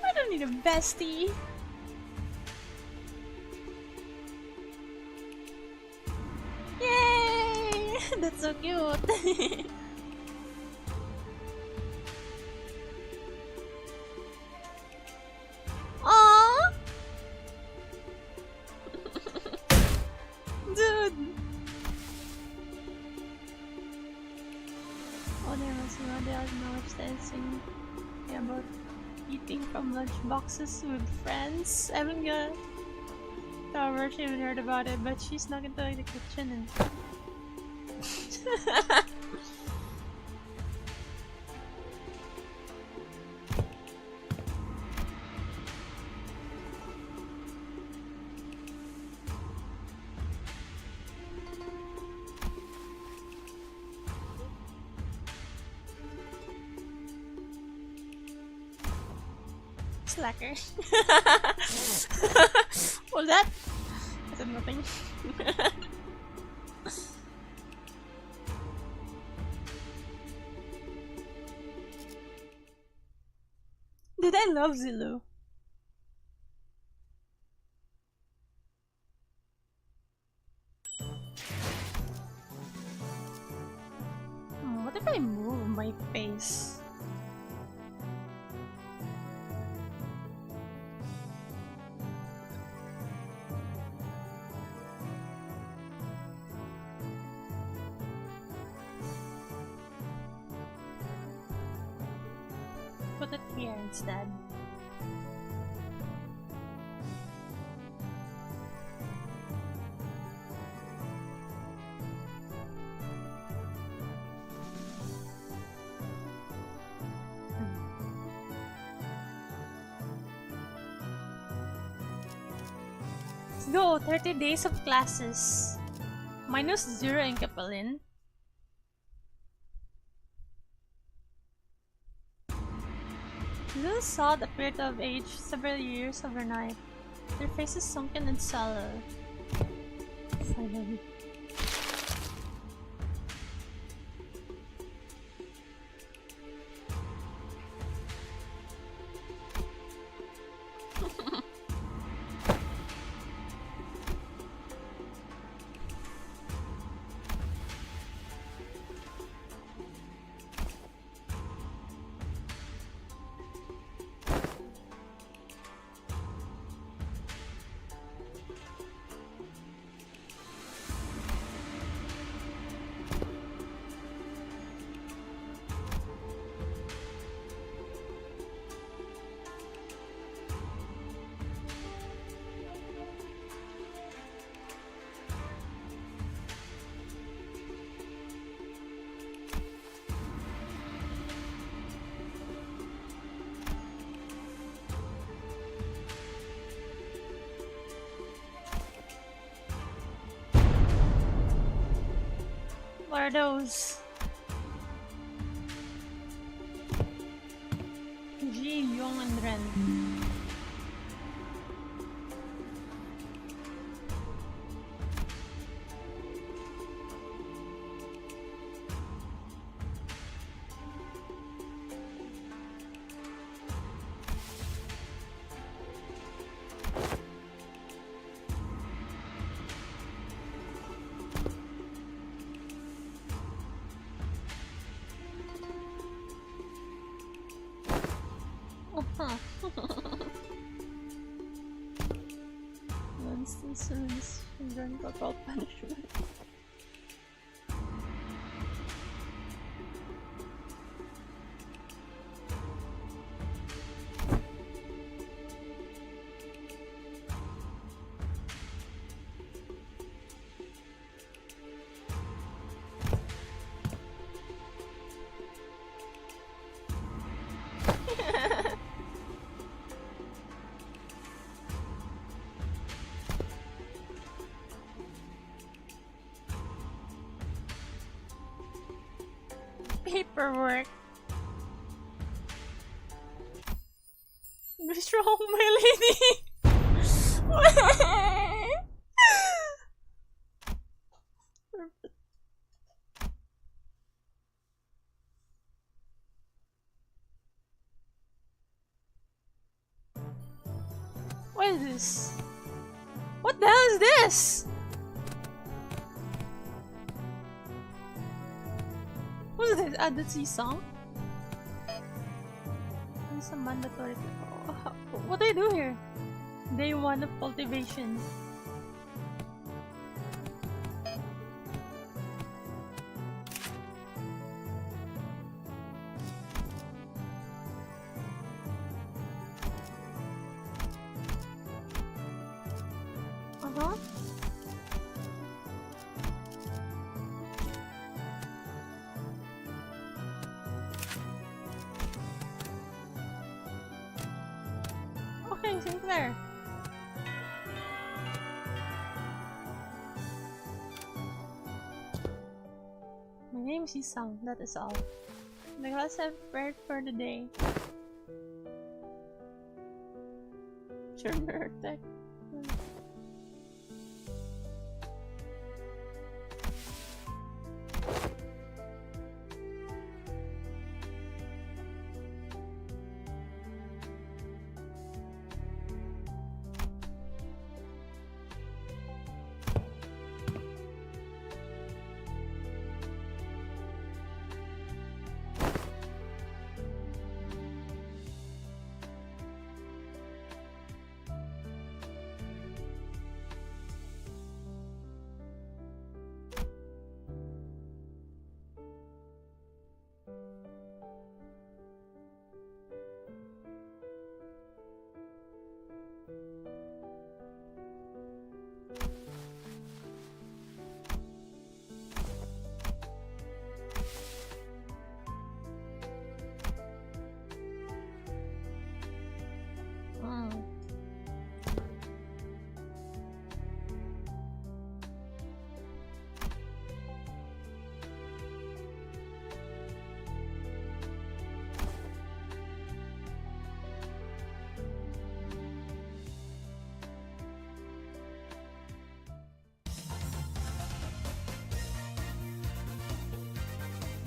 I don't need a bestie. Yay! That's so cute. Aww. Dude. Oh, there was one day I was now dancing about eating from lunch boxes with friends. I haven't got she even heard about it, but she snuck into like, the kitchen and slacker. What was that? I said nothing. Dude, I love Zulu. What if I move my face? Put it here instead. Let's go! 30 days of classes. -0 in Kapalin. Little sod appeared to have aged several years overnight. Their faces sunken and sallow. Finally. What are those? Ji, Yong, and Ren. Instances children corporal punishment. Paperwork. Be strong, my lady. What is this? What the hell is this? Who's this? Ah, that's his song? It's a mandatory. What do I do here? Day 1 of cultivation. Uh-huh. Okay, Sinclair. My name's Isang, that is all. The class I've prepared for the day. Sugar tech.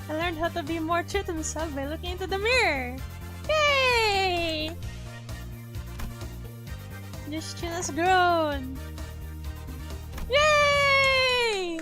I learned how to be more true to myself by looking into the mirror. Yay! This chin has grown. Yay!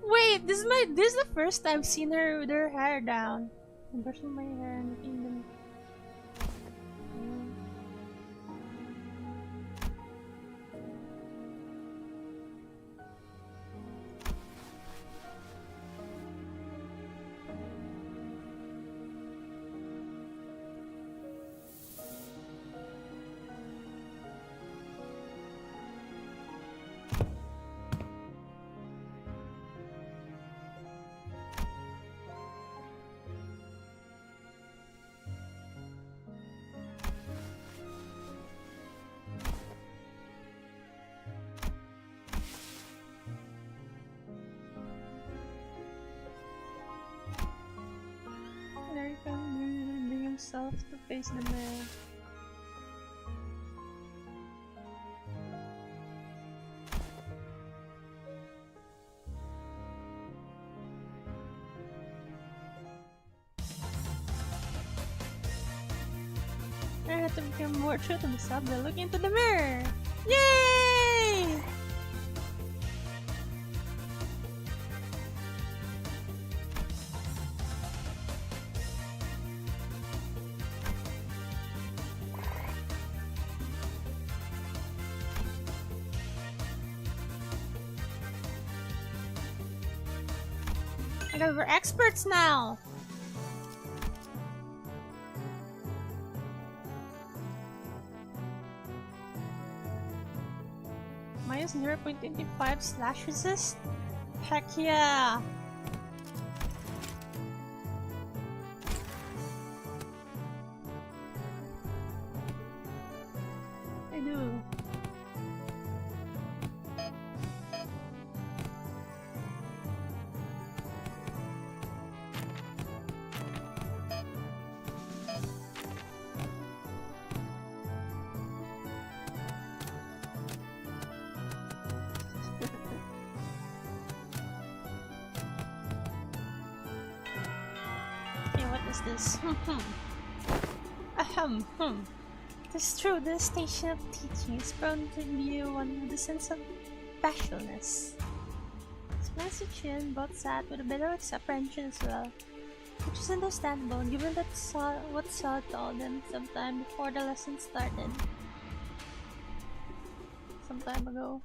Wait, this is the first I've seen her with her hair down. I'm brushing my hair and looking them. There can bring himself to face the mirror. I have to become more true to myself by looking into the mirror. Yay! My god, we're experts now! Minus 0.25 slash resist? Heck yeah! I do. Okay, what is this? Ahem, It is true, the station of teaching is prone to be one with a sense of bashfulness. Xichunny both sat with a bit of apprehension as well, which is understandable given that what Saw told them sometime before the lesson started. Some time ago.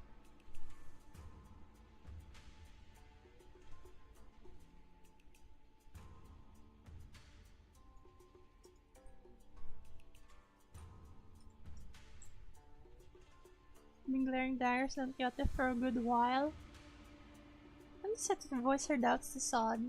Been glaring daggers on Kyoto for a good while. I'm set to voice her doubts to Sod.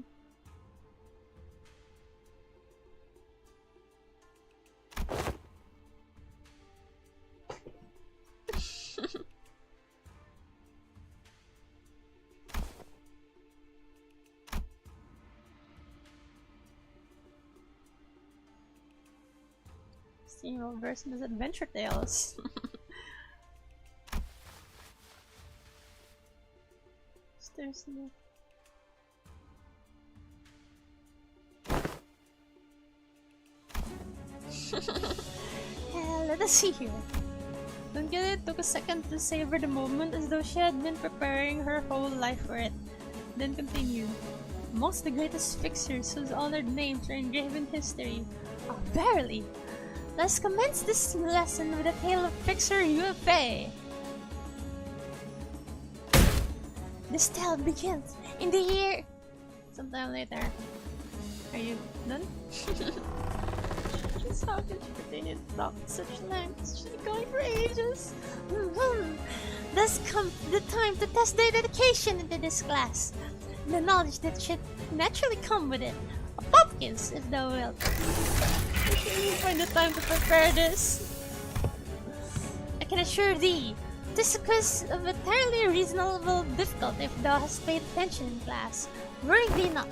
Steamroll versus Adventure Tales. There's no... Let us see here. Dungyude took a second to savor the moment as though she had been preparing her whole life for it. Then continued. Amongst the greatest fixers whose honored names are engraved in history. Oh, verily! Let's commence this lesson with a tale of Fixer UFA. This tale begins in the year... Sometime later. Are you done? Just how can she continue to talk such lengths? She's been going for ages. Thus comes the time to test their dedication into this class. The knowledge that should naturally come with it. A pumpkins, if thou wilt. You find the time to prepare this. I can assure thee, this is a quiz of entirely reasonable difficulty if thou hast paid attention in class. Worry thee not.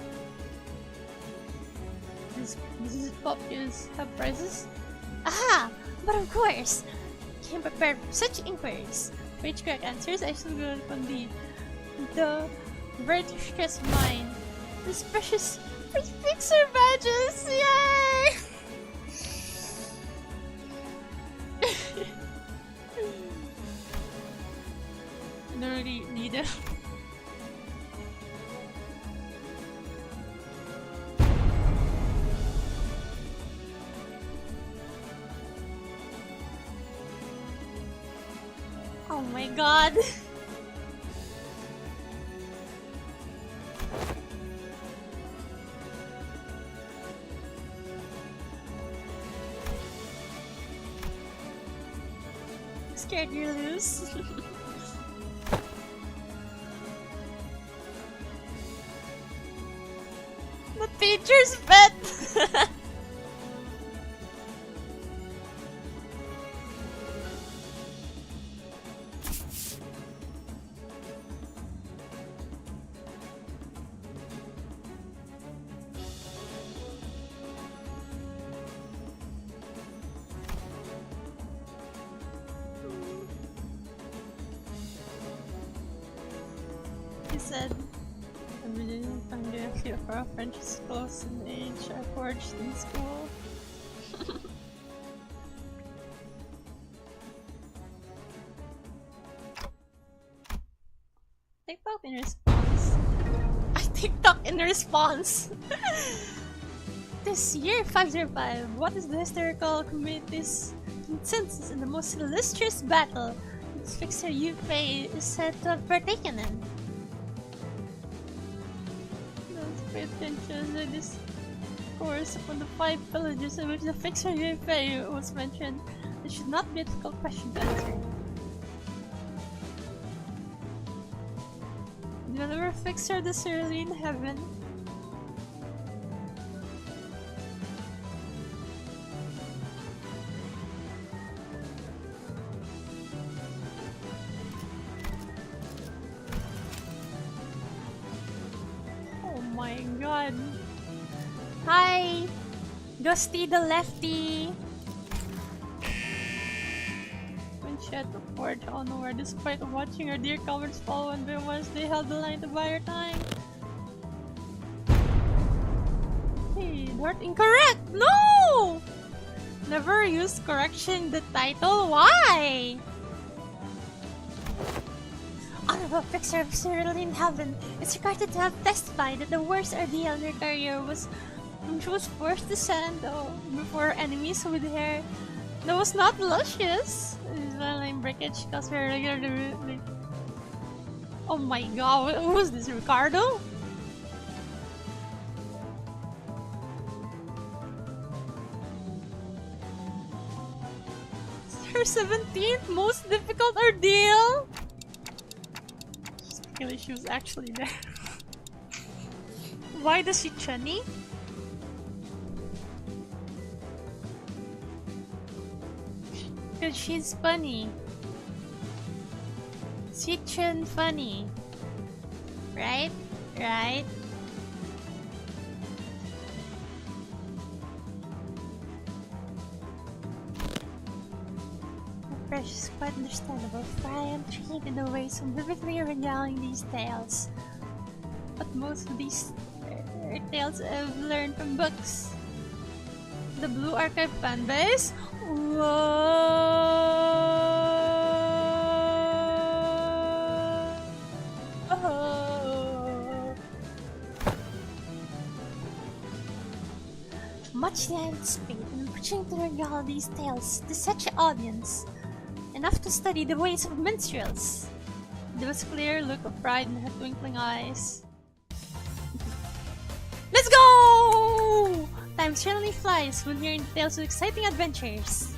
These pumpkins have prizes? Aha! But of course! I came prepared for such inquiries. For each correct answers, I shall go upon the virtuous mind. This precious fixer badges! Yay! I don't really need them. Oh my god! Scared you lose? The teacher's pet! He said, I'm really hungry. I feel for our friendships close in age I forged in school. TikTok in response. I TikTok in response. This year 505, what is the historical community's consensus in the most illustrious battle its fixer Yufei is said to have partaken in? pay attention to this course upon the 5 villages in which the fixer Yunfei was mentioned. It should not be a difficult question to answer. The other fixer this early in heaven. Oh my god. Hi! Gusty the Lefty! When she had to forge on nowhere despite watching her dear comments fall one by one, they held the line to buy her time. Hey, Dart incorrect! No! Never used correction the title, why? Honorable Fixer of Cerulean Heaven, it's regarded to have testified that the worst ordeal in her career was when she was forced to stand before enemies with hair that was not luscious. Line breakage caused her regularly. Oh my god, who was this, Ricardo? Her 17th most difficult ordeal? She was actually there. Why does she Xichunny? Because she's funny. Xichun funny. Right? Right? Fresh is quite understandable, for I am trained in the ways of vividly regaling these tales. But most of these are tales I've learned from books. The Blue Archive fanbase? Whoa! Much I anticipate in preaching to regale these tales to such an audience. Enough to study the ways of minstrels. There was a clear look of pride in her twinkling eyes. Let's go! Time certainly flies when hearing tales of exciting adventures.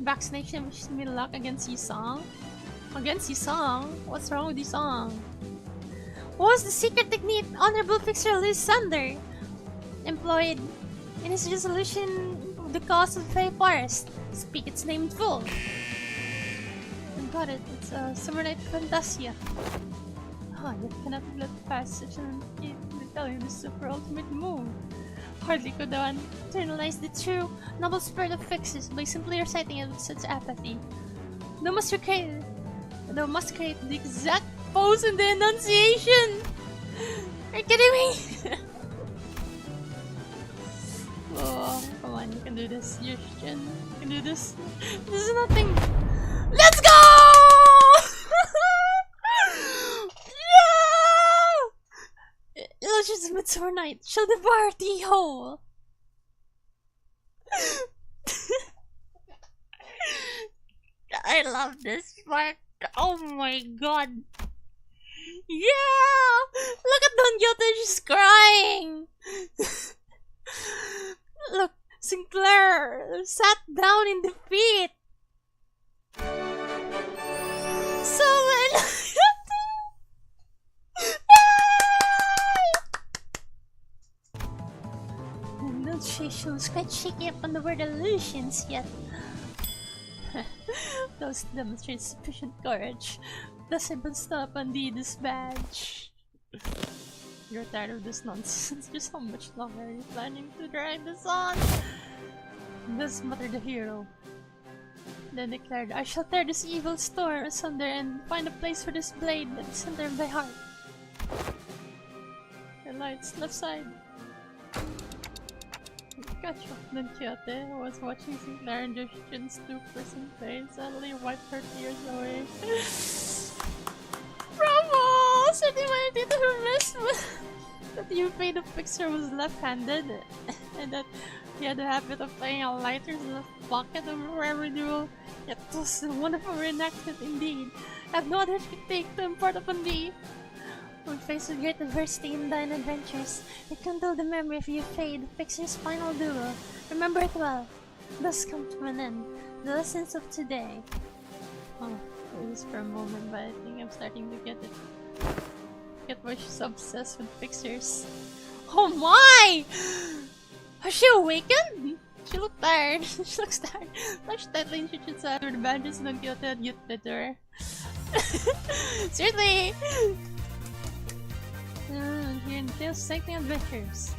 Vaccination wishes me luck against Yisong. Against Yisong? What's wrong with Yisong? What was the secret technique Honorable Fixer Liz Sander employed in his resolution of the cause of Fey Forest? Speak its name in full. I got it. It's a Summer Night Fantasia. Oh, you cannot let pass such an to tell you the super ultimate move. Hardly could one internalize the true noble spirit of fixes by simply reciting it with such apathy. Thou must create the exact pose and the enunciation! Are you kidding me? Oh, come on, you can do this. You can do this. This is nothing. Let's go! Yeah! Illegitimate Summer Night shall devour thee whole. I love this part. Oh my god. Yeah! Look at Don Quixote, she's crying! Look, Sinclair sat down in defeat. Summon! The enunciation was quite shaky upon the word illusions, yet those demonstrate sufficient courage. Thus I bestow upon thee this badge. You're tired of this nonsense. Just how much longer are you planning to drag this on? Thus muttered the hero. Then declared, I shall tear this evil storm asunder and find a place for this blade at the center of thy heart. The lights left side. Gotcha. Then Quixote, who was watching Sinclair and Justin stoop for some pain, suddenly wiped her tears away. Bravo! Certainly to her miss that you paid the fixer was left-handed and that he had the habit of playing a lighter in the pocket of every duel It was a wonderful reenactment indeed. I have no other take to impart upon thee. When faced with great adversity in thine adventures, rekindle the memory of your fade, Pixar's final duel. Remember it well. Thus come to an end the lessons of today. Oh, it was for a moment, but I think I'm starting to get it. Get why she's obsessed with Pixars. Oh my! Has she awakened? She looked tired. She looks tired. Touch tightly in Xichunny's hand where the badges ng Kyoto had gifted to her. Seriously! Here in Tales of Cycling Adventures.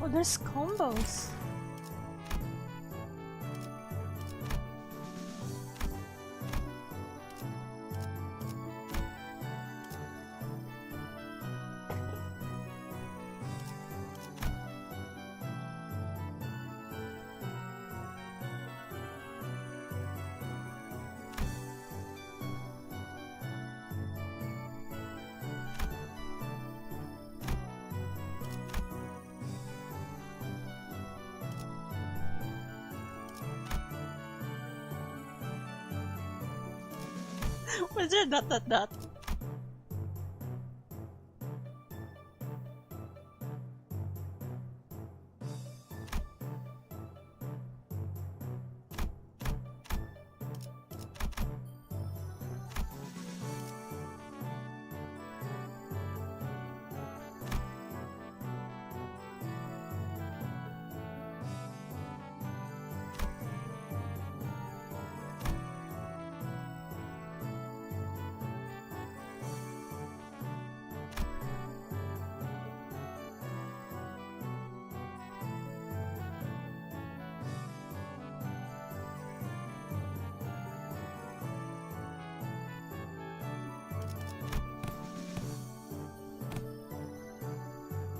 Oh, there's combos. Was there dot?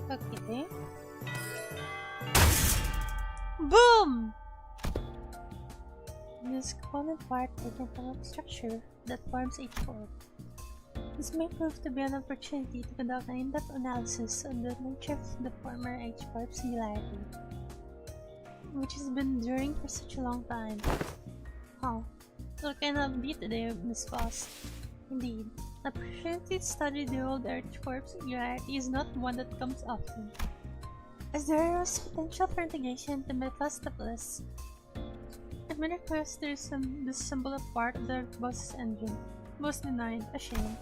Okay. Boom! This component part taken from a structure that forms each core. This may prove to be an opportunity to conduct an in-depth analysis on the nature of the former H-Corp similarity, which has been enduring for such a long time. Huh. What kind of beat today, Miss Foss? Indeed. The opportunity to study the old H-Corp singularity is not one that comes often, as there is potential for integration to Mephistopheles. It may require to disassemble a part of the boss's engine. Most denied, a shame.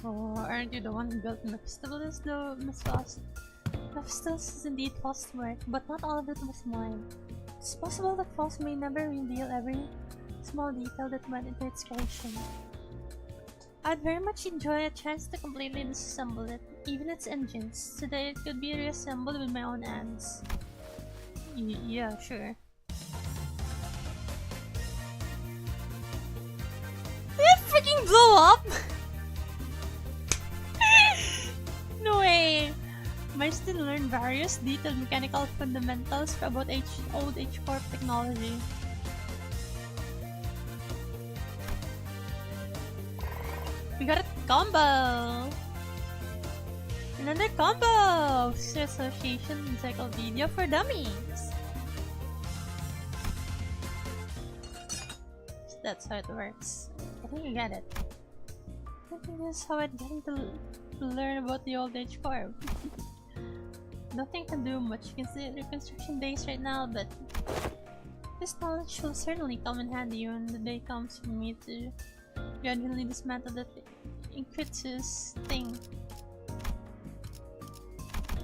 Oh, aren't you the one who built Mephistopheles though, Miss Foss? Mephistopheles is indeed Foss' work, but not all of it was mine. It's possible that Foss may never reveal every small detail that went into its creation. I'd very much enjoy a chance to completely disassemble it, even its engines, so that it could be reassembled with my own hands. Yeah, sure. Did it freaking blow up? No way! Might still learn various detailed mechanical fundamentals about old H-Corp technology. We got a combo! Another combo! Association Encyclopedia for Dummies! So that's how it works. I think you get it. I think this is how I get to learn about the old H-Corp. Nothing can do much considering reconstruction days right now, but this knowledge will certainly come in handy when the day comes for me to gradually dismantle that Inquitus thing.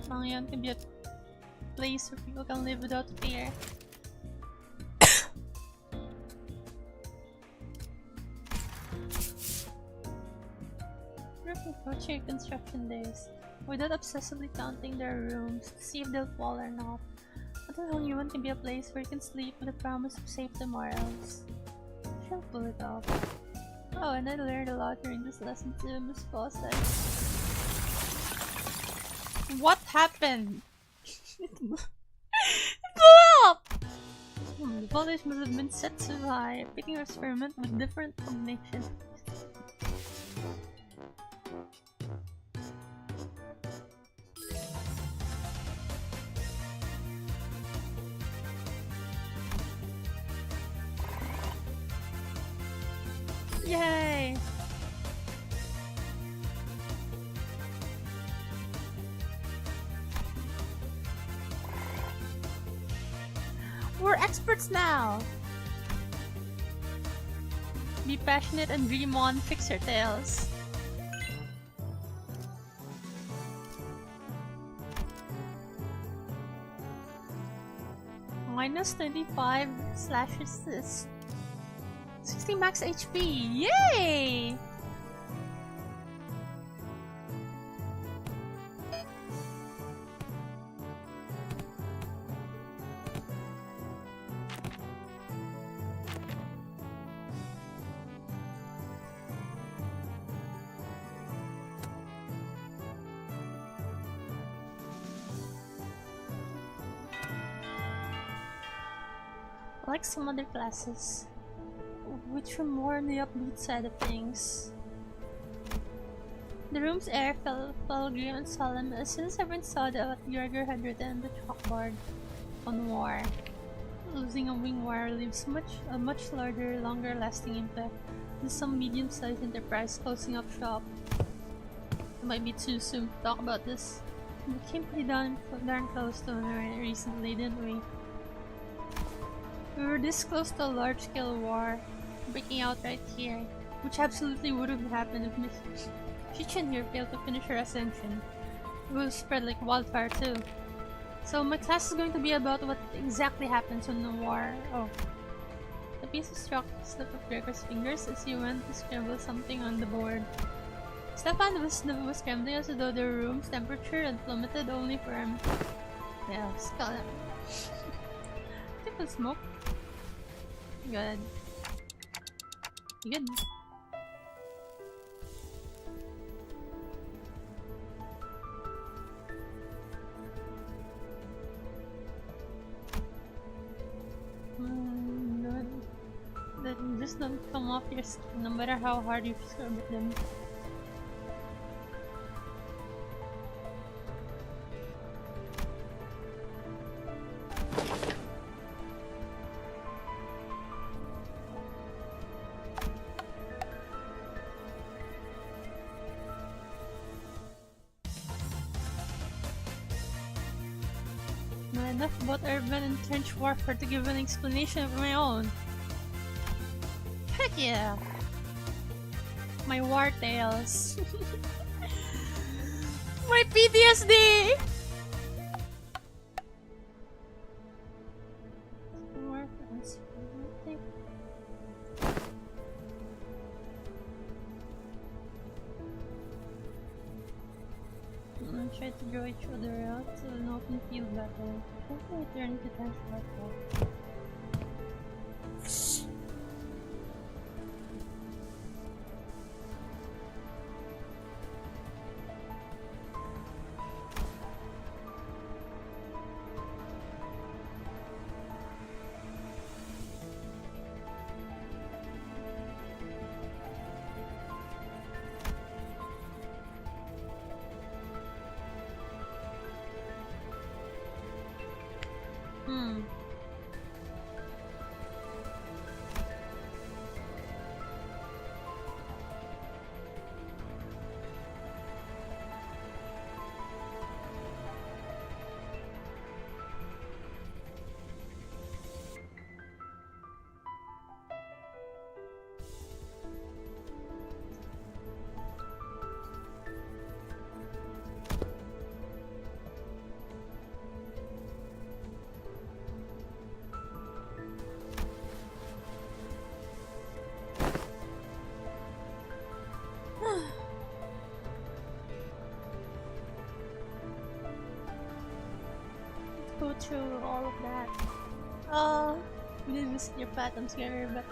Long Yon can be a place where people can live without fear. approaching your construction days without obsessively counting their rooms to see if they'll fall or not. What the hell, you want to be a place where you can sleep with a promise of safe tomorrows. She'll pull it off. Oh, and I learned a lot during this lesson too, Miss Fawcett. What happened? It blew up! The voltage must have been set too high, picking our experiment with different combinations. Yay! We're experts now! Be passionate and dream on, fix your tails. Minus 25 slash assist. 60 max HP! Yay! Like some other classes, which were more on the upbeat side of things. The room's air felt grim and solemn as soon as everyone saw what Jorger had written on the chalkboard on war. Losing a wing wire leaves a much larger, longer-lasting impact than some medium-sized enterprise closing up shop. It might be too soon to talk about this. We came pretty darn close to it recently, didn't we? We were this close to a large-scale war breaking out right here, which absolutely would have happened if Miss Xichunny failed to finish her ascension. It will spread like wildfire too. So my class is going to be about what exactly happens when the war... Oh. The piece struck the slip of Gregor's fingers as he went to scribble something on the board. Stefan was scrambling as though the room's temperature had plummeted only for him. Yeah, skull him. Take a smoke. Good. Good. That just don't come off your skin no matter how hard you scrub at them. Enough about urban and trench warfare to give an explanation of my own. Heck yeah! My war tales. My PTSD! Try to draw each other out so an open field battle. Hopefully I turn to tank battle. go through all of that. Oh, we did visit your platinum scary, but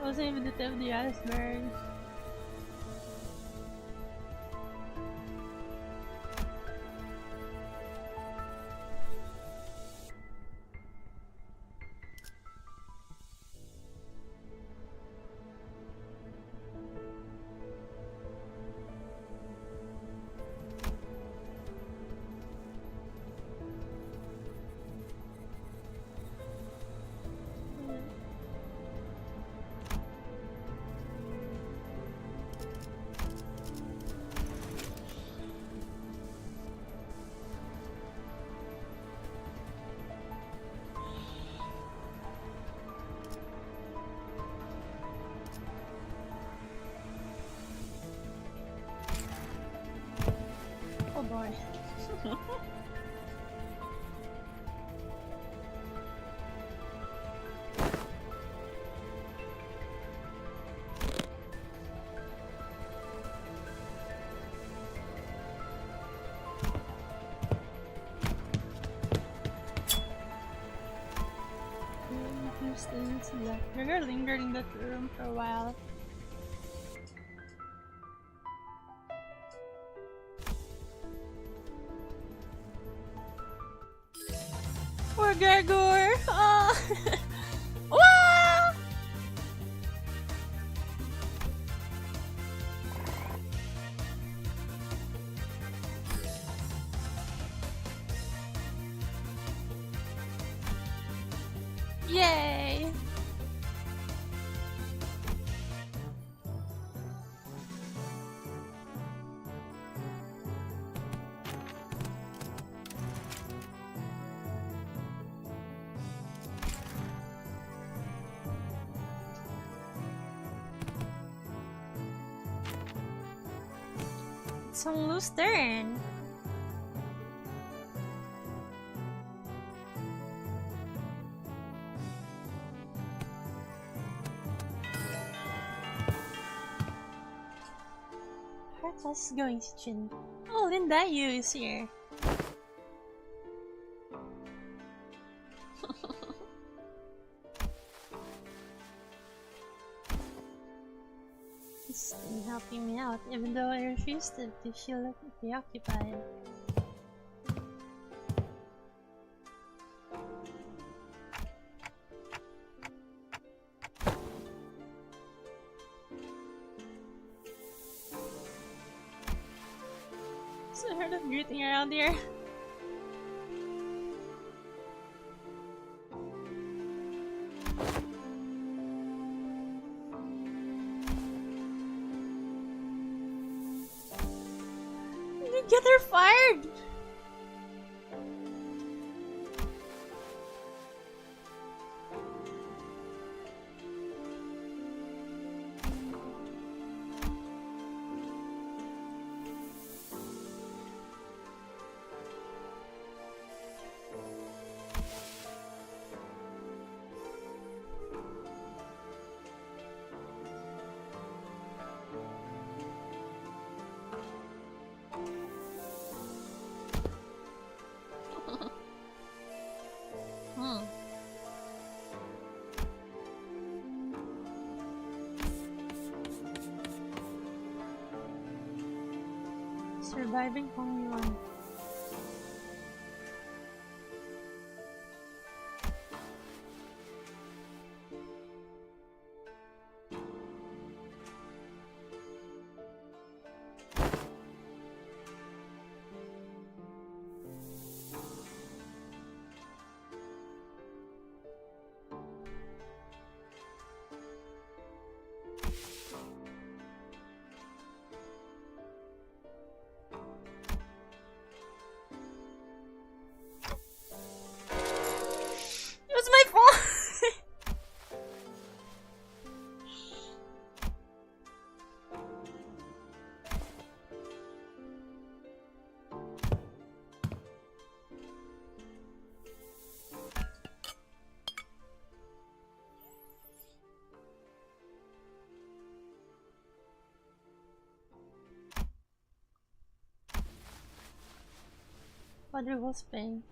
I wasn't even the tip of the iceberg. Oh boy. Yeah, you're gonna linger in that room for a while. Poor Gregor! Oh! Wow! Yay! It's on loose turn. How fast is going, Xichunny? Oh, Linda, you is here. He's still helping me out, even though I refused to feel preoccupied. So heard of greeting around here. Get her fired! Surviving only one. It was my fault! Father was paying.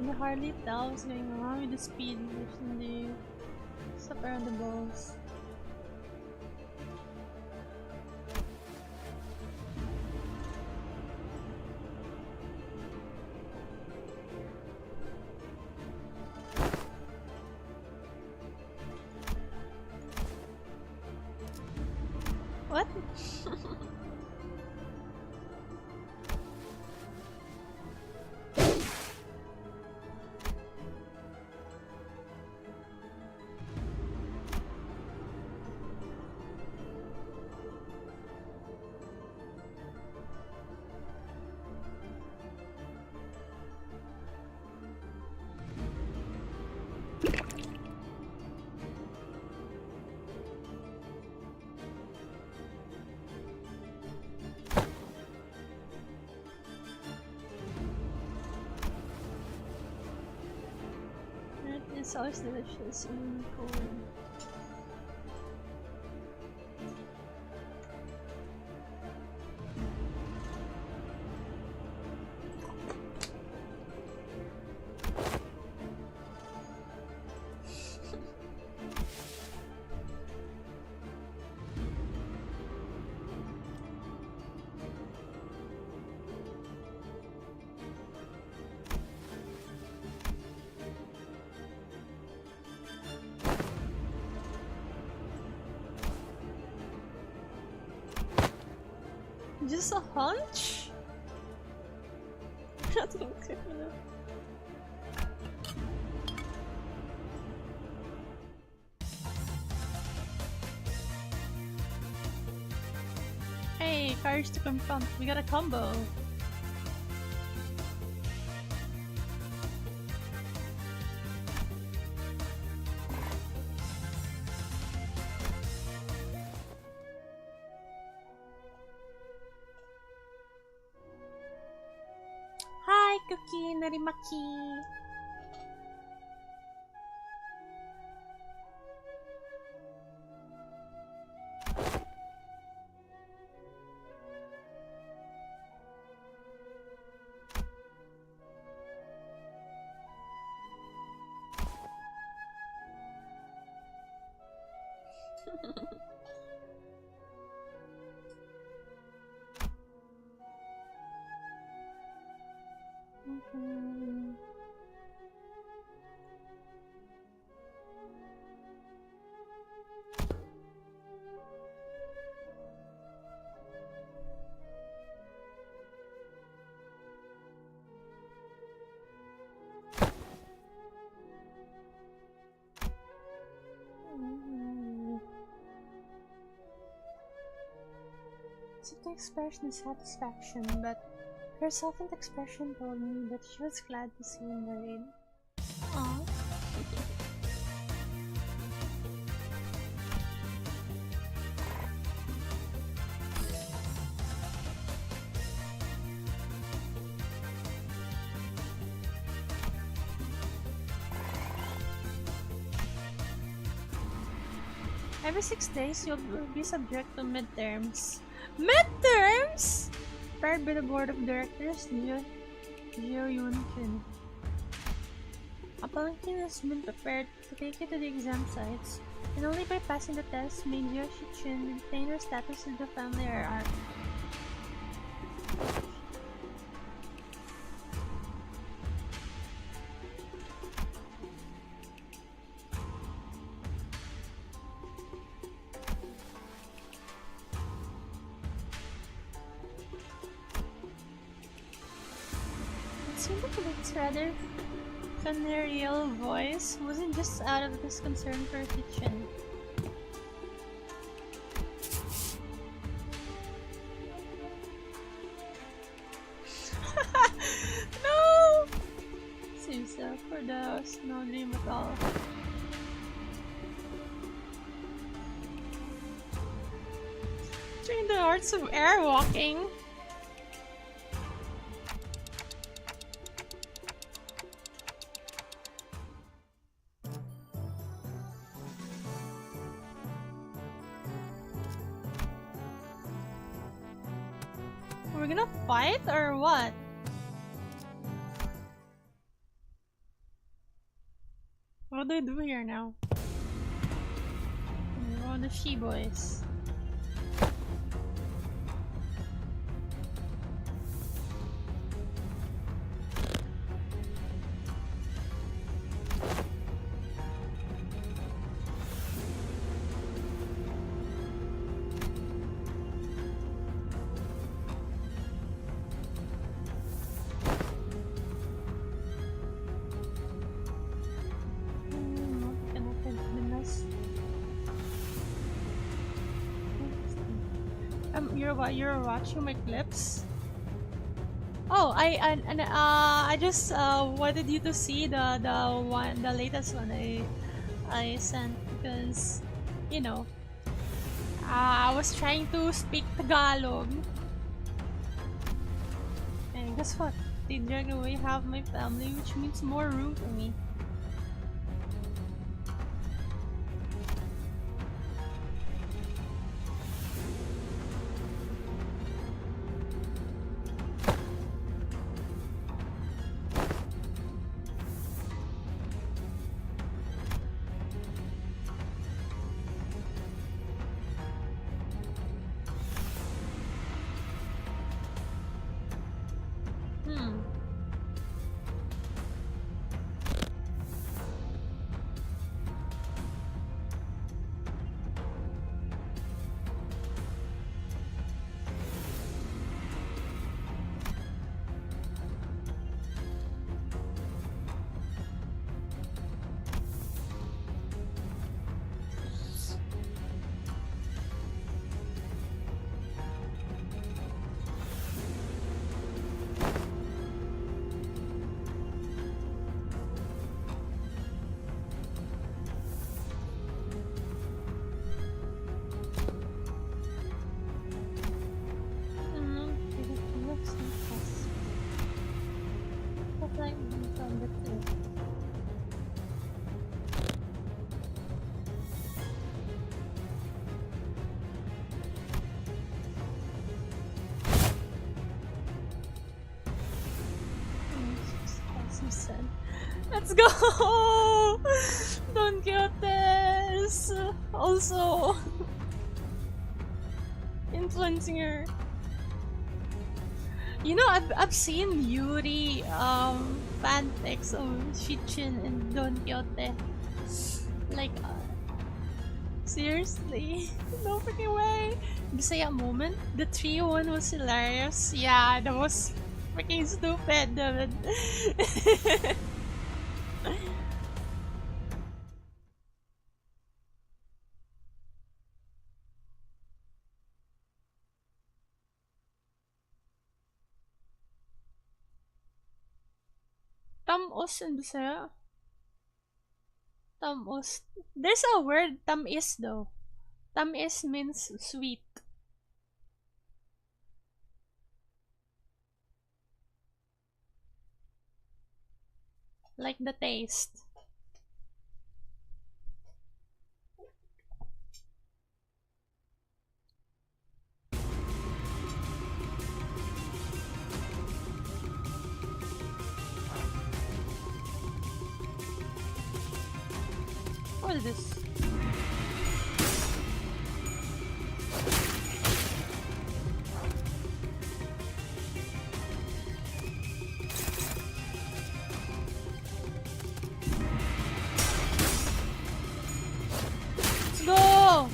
can hardly tell what's going on with the speed and the stuff around the balls. What? It's always delicious and cool. Just a hunch? Nothing good enough. Hey, courage to confront. We got a combo. Hi, Cookie Narimaki. Simple expression is satisfaction, but her softened expression told me that she was glad to see him worried. Aww. Every 6 days, you'll be subject to midterms. Midterms? Prepared by the board of directors, Xichunny. A palanquin has been prepared to take you to the exam sites, and only by passing the test may Xichunny retain her status in the family hierarchy. Its rather funereal voice wasn't just out of this concern for Xichunny. No! Seems so for those, no dream at all. Train the arts of airwalking. We're gonna fight or what? do I do here now? Oh, the she boys. You're watching my clips? Oh, I just wanted you to see the latest one I sent because you know I was trying to speak Tagalog and guess what? They dragged away half my family, which means more room for me. Let's go! Don Quixote's also influencing her. You know, I've seen Yuri fanfics of Xichunny and Don Quixote. Like, seriously? No freaking way! Bisaya moment, the trio one was hilarious. Yeah, that was freaking stupid, David. Tamus in Bisaya. Tamus. There's a word, tamis though. Tamis means sweet. Like the taste. What is this? Let's go!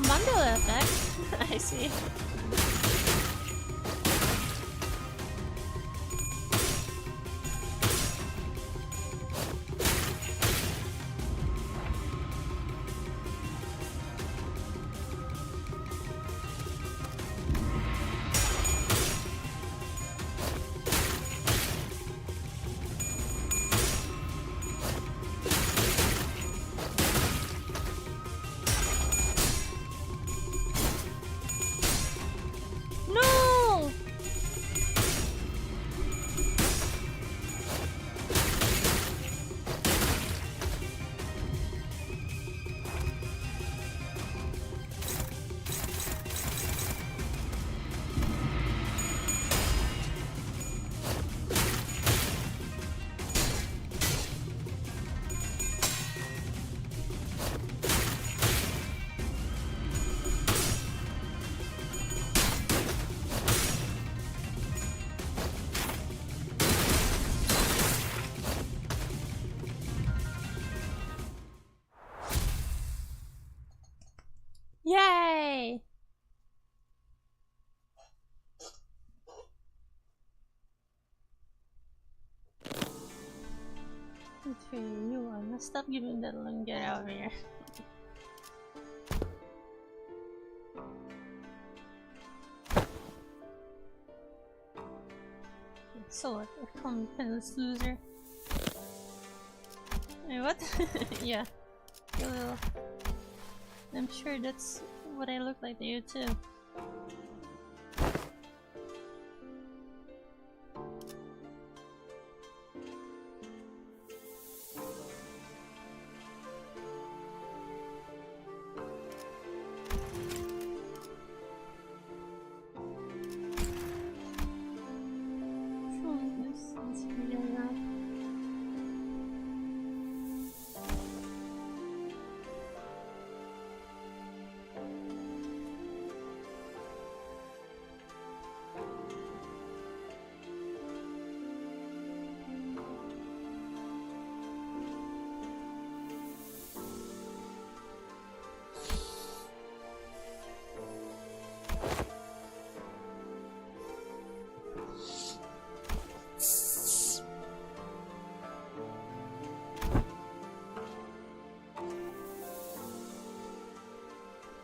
Bundle effect. I see. Stop giving that look. Get over here. So what? Come, penniless loser. Wait, what? Yeah. A little. I'm sure that's what I look like to you too.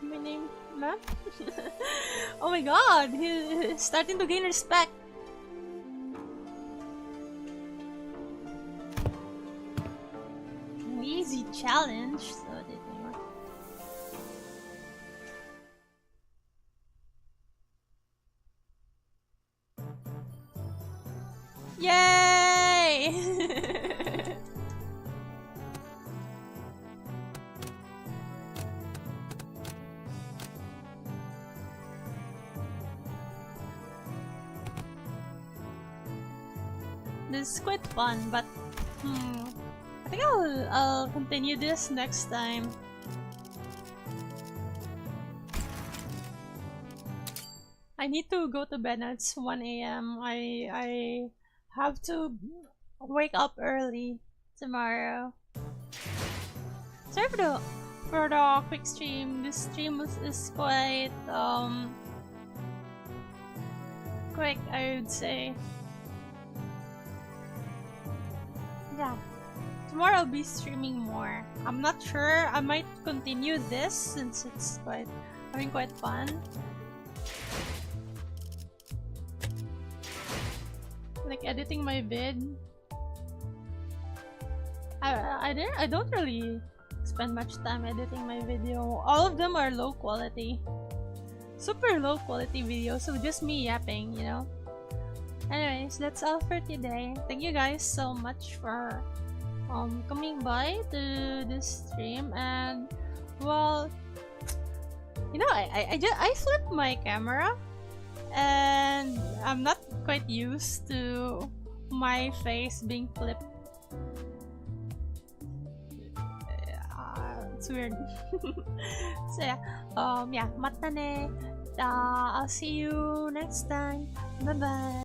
My name, ma'am? Oh my god, he's starting to gain respect. Easy challenge, so they think. Yay! This is quite fun, but I think I'll continue this next time. I need to go to bed now. It's 1 a.m. I have to wake up early tomorrow. Sorry for the quick stream. This stream is quite quick, I would say. Yeah. Tomorrow I'll be streaming more. I'm not sure. I might continue this since it's having quite fun. Like editing my vid. I don't really spend much time editing my video. All of them are low quality. Super low quality videos, so just me yapping, you know. Anyways, that's all for today. Thank you guys so much for coming by to this stream, and well, you know, I flipped my camera and I'm not quite used to my face being flipped. It's weird. So yeah, yeah, mata ne. I'll see you next time. Bye bye.